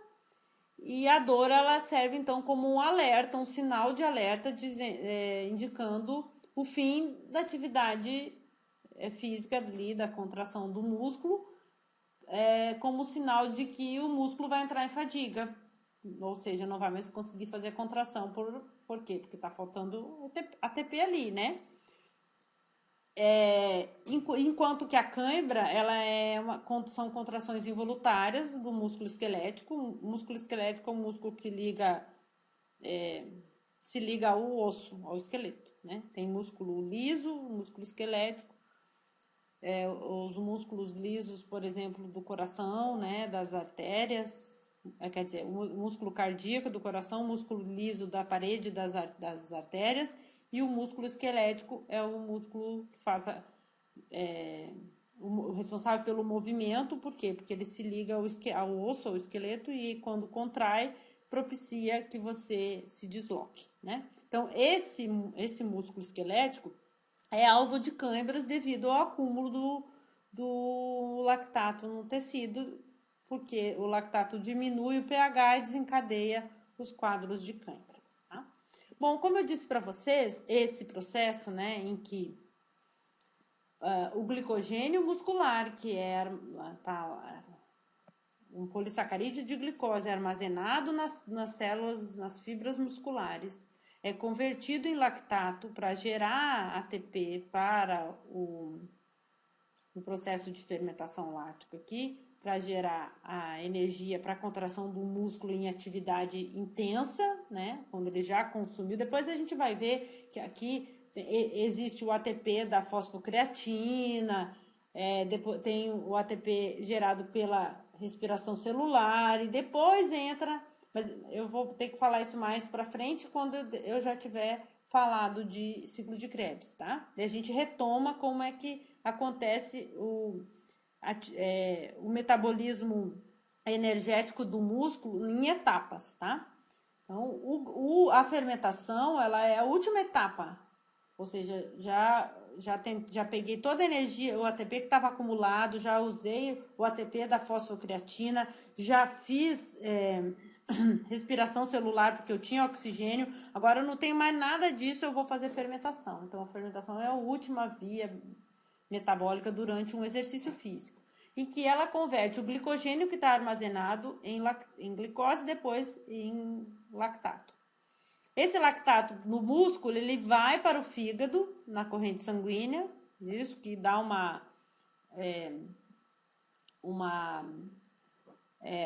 e a dor ela serve então como um alerta, um sinal de alerta indicando o fim da atividade física ali, da contração do músculo, como sinal de que o músculo vai entrar em fadiga, ou seja, não vai mais conseguir fazer a contração. Por quê? Porque está faltando ATP ali, né? Enquanto que a cãibra, são contrações involuntárias do músculo esquelético. O músculo esquelético é um músculo que se liga ao osso, ao esqueleto, né? Tem músculo liso, músculo esquelético. Os músculos lisos, por exemplo, do coração, né, das artérias, quer dizer, o músculo cardíaco do coração, o músculo liso da parede das artérias, e o músculo esquelético é o músculo que faz o responsável pelo movimento, por quê? Porque ele se liga ao osso, ao esqueleto, e quando contrai, propicia que você se desloque, né? Então, esse músculo esquelético é alvo de câimbras devido ao acúmulo do lactato no tecido, porque o lactato diminui o pH e desencadeia os quadros de cãibra. Tá? Bom, como eu disse para vocês, esse processo, né, em que o glicogênio muscular, que é um polissacarídeo de glicose armazenado nas células, nas fibras musculares, é convertido em lactato para gerar ATP para o processo de fermentação láctica aqui, para gerar a energia para a contração do músculo em atividade intensa, né? Quando ele já consumiu. Depois a gente vai ver que aqui existe o ATP da fosfocreatina, depois tem o ATP gerado pela respiração celular e depois entra, mas eu vou ter que falar isso mais para frente quando eu já tiver falado de ciclo de Krebs, tá? E a gente retoma como é que acontece o metabolismo energético do músculo em etapas, tá? Então, a fermentação, ela é a última etapa, ou seja, já peguei toda a energia, o ATP que estava acumulado, já usei o ATP da fosfocreatina, já fiz respiração celular porque eu tinha oxigênio, agora eu não tenho mais nada disso, eu vou fazer fermentação. Então, a fermentação é a última via metabólica durante um exercício físico, em que ela converte o glicogênio que está armazenado em glicose, depois em lactato. Esse lactato no músculo, ele vai para o fígado, na corrente sanguínea, isso que dá uma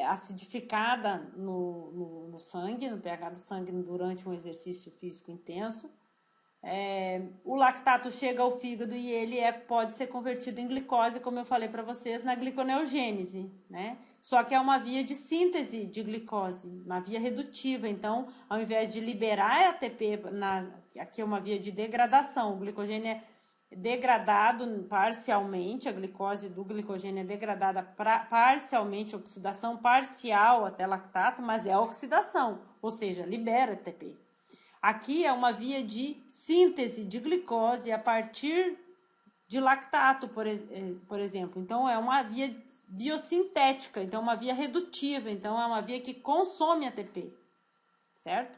acidificada no sangue, no pH do sangue durante um exercício físico intenso. O lactato chega ao fígado e ele pode ser convertido em glicose, como eu falei para vocês, na gliconeogênese, né? Só que é uma via de síntese de glicose, uma via redutiva. Então, ao invés de liberar ATP, aqui é uma via de degradação. O glicogênio é degradado parcialmente, a glicose do glicogênio é degradada parcialmente, oxidação parcial até lactato, mas é oxidação, ou seja, libera ATP. Aqui é uma via de síntese de glicose a partir de lactato, por exemplo. Então, é uma via biosintética, então é uma via redutiva, então é uma via que consome ATP, certo?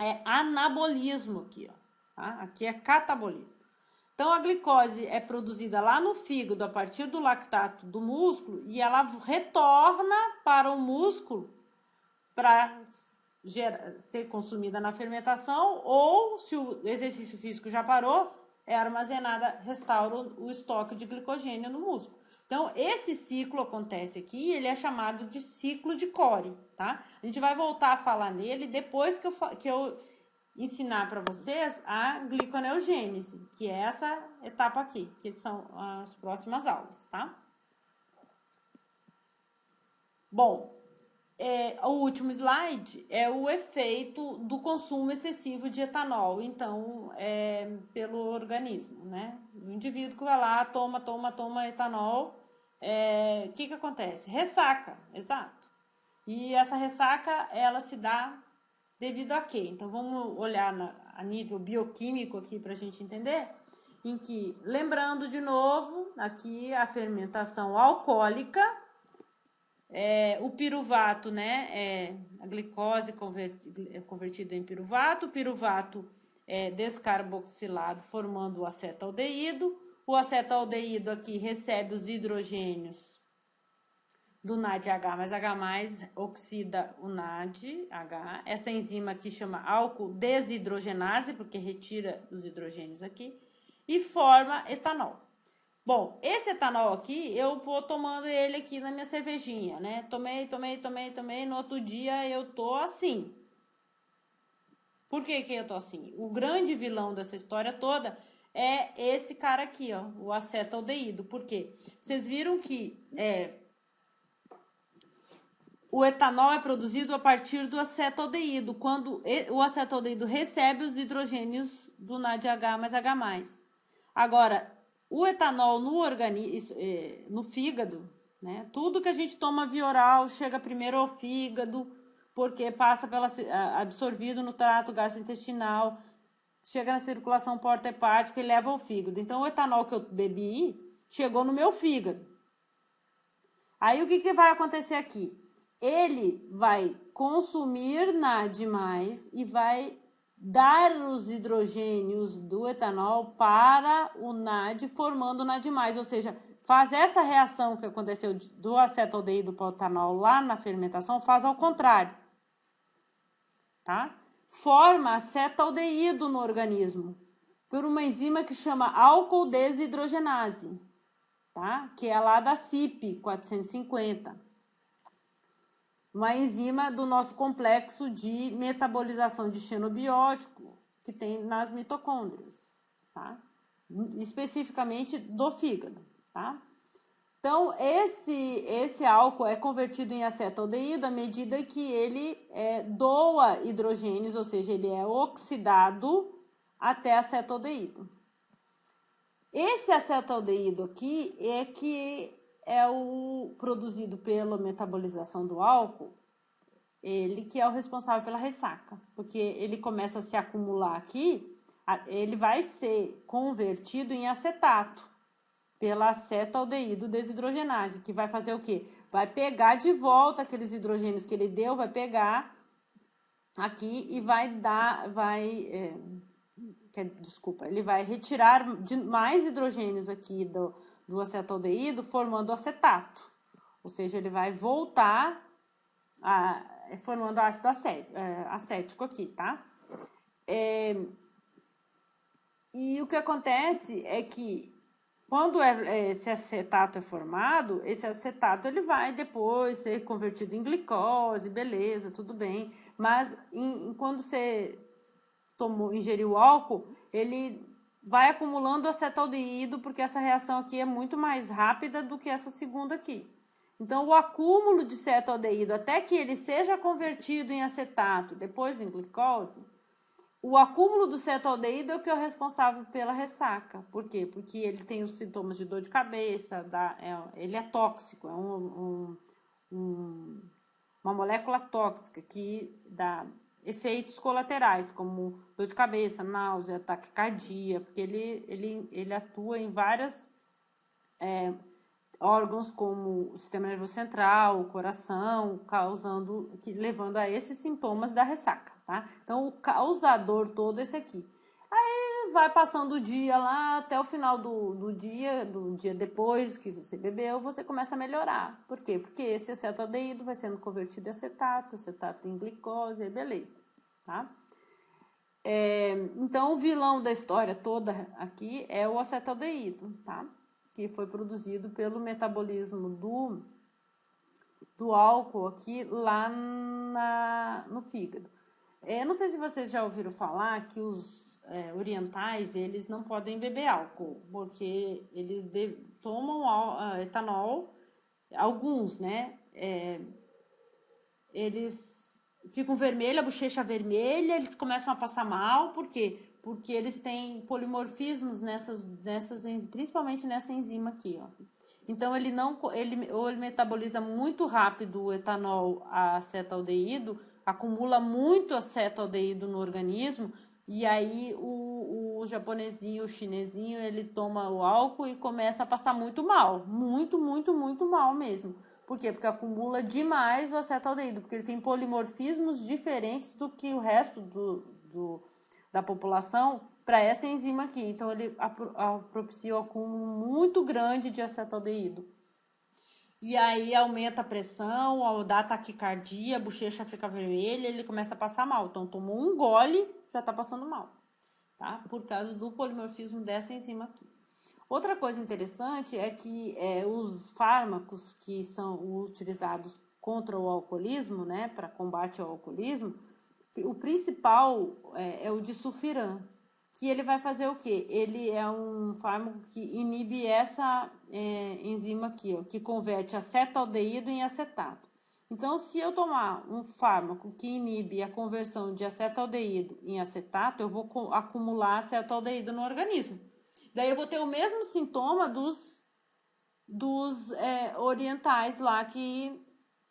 É anabolismo aqui, ó, tá? Aqui é catabolismo. Então, a glicose é produzida lá no fígado a partir do lactato do músculo e ela retorna para o músculo para ser consumida na fermentação, ou se o exercício físico já parou, é armazenada, restaura o estoque de glicogênio no músculo. Então, esse ciclo acontece aqui, ele é chamado de ciclo de Cori, tá? A gente vai voltar a falar nele depois que eu ensinar para vocês a gliconeogênese, que é essa etapa aqui, que são as próximas aulas, tá? Bom, o último slide é o efeito do consumo excessivo de etanol, então, pelo organismo, né? O indivíduo que vai lá, toma etanol, o que acontece? Ressaca, exato. E essa ressaca, ela se dá devido a quê? Então, vamos olhar a nível bioquímico aqui para a gente entender, em que, lembrando de novo, aqui a fermentação alcoólica, o piruvato, né, a glicose convertida em piruvato, o piruvato é descarboxilado, formando o acetaldeído. O acetaldeído aqui recebe os hidrogênios do NADH mais H+, oxida o NADH. Essa enzima aqui chama álcool desidrogenase, porque retira os hidrogênios aqui, e forma etanol. Bom, esse etanol aqui, eu vou tomando ele aqui na minha cervejinha, né? Tomei, no outro dia eu tô assim. Por que eu tô assim? O grande vilão dessa história toda é esse cara aqui, ó, o acetaldeído. Por quê? Vocês viram que o etanol é produzido a partir do acetaldeído, quando o acetaldeído recebe os hidrogênios do NADH mais H+. Agora, O etanol no fígado, né? Tudo que a gente toma via oral chega primeiro ao fígado, porque passa absorvido no trato gastrointestinal, chega na circulação porta-hepática e leva ao fígado. Então, o etanol que eu bebi chegou no meu fígado. Aí, o que vai acontecer aqui? Ele vai consumir NAD+, e vai dar os hidrogênios do etanol para o NAD, formando o NAD+, ou seja, faz essa reação que aconteceu do acetaldeído para o etanol lá na fermentação, faz ao contrário, tá? Forma acetaldeído no organismo por uma enzima que chama álcool desidrogenase, tá? Que é lá da CYP 450. Uma enzima do nosso complexo de metabolização de xenobiótico que tem nas mitocôndrias, tá? Especificamente do fígado, tá? Então, esse álcool é convertido em acetaldeído à medida que ele doa hidrogênios, ou seja, ele é oxidado até acetaldeído. Esse acetaldeído aqui é que é o produzido pela metabolização do álcool, ele que é o responsável pela ressaca, porque ele começa a se acumular aqui, ele vai ser convertido em acetato pela acetaldeído desidrogenase, que vai fazer o quê? Vai pegar de volta aqueles hidrogênios que ele deu, vai pegar aqui e ele vai retirar mais hidrogênios aqui do acetaldeído, formando acetato. Ou seja, ele vai voltar formando ácido acético aqui, tá? E o que acontece é que quando esse acetato é formado, esse acetato ele vai depois ser convertido em glicose, beleza, tudo bem. Mas quando você ingeriu álcool, ele vai acumulando acetaldeído, porque essa reação aqui é muito mais rápida do que essa segunda aqui. Então, o acúmulo de acetaldeído, até que ele seja convertido em acetato, depois em glicose, o acúmulo do acetaldeído é o que é o responsável pela ressaca. Por quê? Porque ele tem os sintomas de dor de cabeça, ele é tóxico, é uma molécula tóxica que dá efeitos colaterais, como dor de cabeça, náusea, taquicardia, porque ele atua em vários órgãos como o sistema nervoso central, o coração, levando a esses sintomas da ressaca, tá? Então, o causador todo é esse aqui. Aí vai passando o dia lá, até o final do dia depois que você bebeu, você começa a melhorar. Por quê? Porque esse acetaldeído vai sendo convertido em acetato em glicose, beleza, tá? Então, o vilão da história toda aqui é o acetaldeído, tá? Que foi produzido pelo metabolismo do álcool aqui lá no fígado. Não sei se vocês já ouviram falar que os orientais, eles não podem beber álcool, porque eles tomam etanol, alguns, né? Eles ficam vermelhos, a bochecha vermelha, eles começam a passar mal, por quê? Porque eles têm polimorfismos principalmente nessa enzima aqui, ó. Então, ele metaboliza muito rápido o etanol a acetaldeído, acumula muito acetaldeído no organismo, e aí o japonesinho, o chinesinho, ele toma o álcool e começa a passar muito mal, muito, muito, muito mal mesmo. Por quê? Porque acumula demais o acetaldeído, porque ele tem polimorfismos diferentes do que o resto da população para essa enzima aqui. Então, ele propicia o acúmulo muito grande de acetaldeído. E aí aumenta a pressão, dá taquicardia, a bochecha fica vermelha, ele começa a passar mal. Então, tomou um gole, já está passando mal, tá? Por causa do polimorfismo dessa enzima aqui. Outra coisa interessante é que os fármacos que são utilizados contra o alcoolismo, né, para combate ao alcoolismo, o principal é o disulfiram, que ele vai fazer o quê? Ele é um fármaco que inibe essa enzima aqui, ó, que converte acetaldeído em acetato. Então, se eu tomar um fármaco que inibe a conversão de acetaldeído em acetato, eu vou acumular acetaldeído no organismo. Daí eu vou ter o mesmo sintoma dos orientais lá que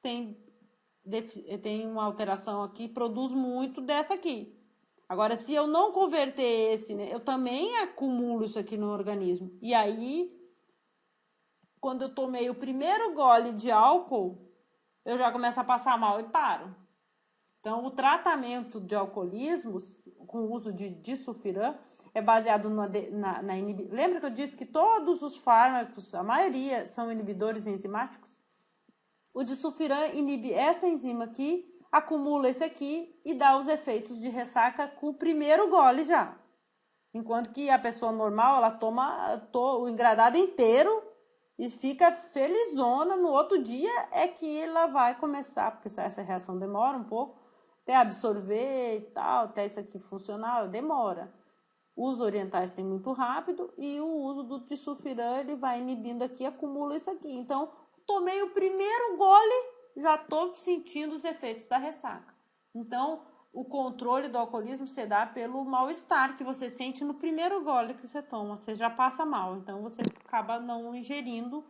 tem uma alteração aqui, produz muito dessa aqui. Agora, se eu não converter esse, né, eu também acumulo isso aqui no organismo. E aí, quando eu tomei o primeiro gole de álcool, eu já começo a passar mal e paro. Então, o tratamento de alcoolismo com o uso de disulfiram é baseado na inibição. Lembra que eu disse que todos os fármacos, a maioria, são inibidores enzimáticos? O disulfiram inibe essa enzima aqui, acumula esse aqui e dá os efeitos de ressaca com o primeiro gole já. Enquanto que a pessoa normal, ela toma o engradado inteiro e fica felizona. No outro dia é que ela vai começar, porque essa reação demora um pouco, até absorver e tal, até isso aqui funcionar, demora. Os orientais têm muito rápido e o uso do disulfiram, ele vai inibindo aqui, acumula isso aqui. Então, tomei o primeiro gole, já estou sentindo os efeitos da ressaca. Então, o controle do alcoolismo se dá pelo mal-estar que você sente no primeiro gole que você toma. Você já passa mal, então você acaba não ingerindo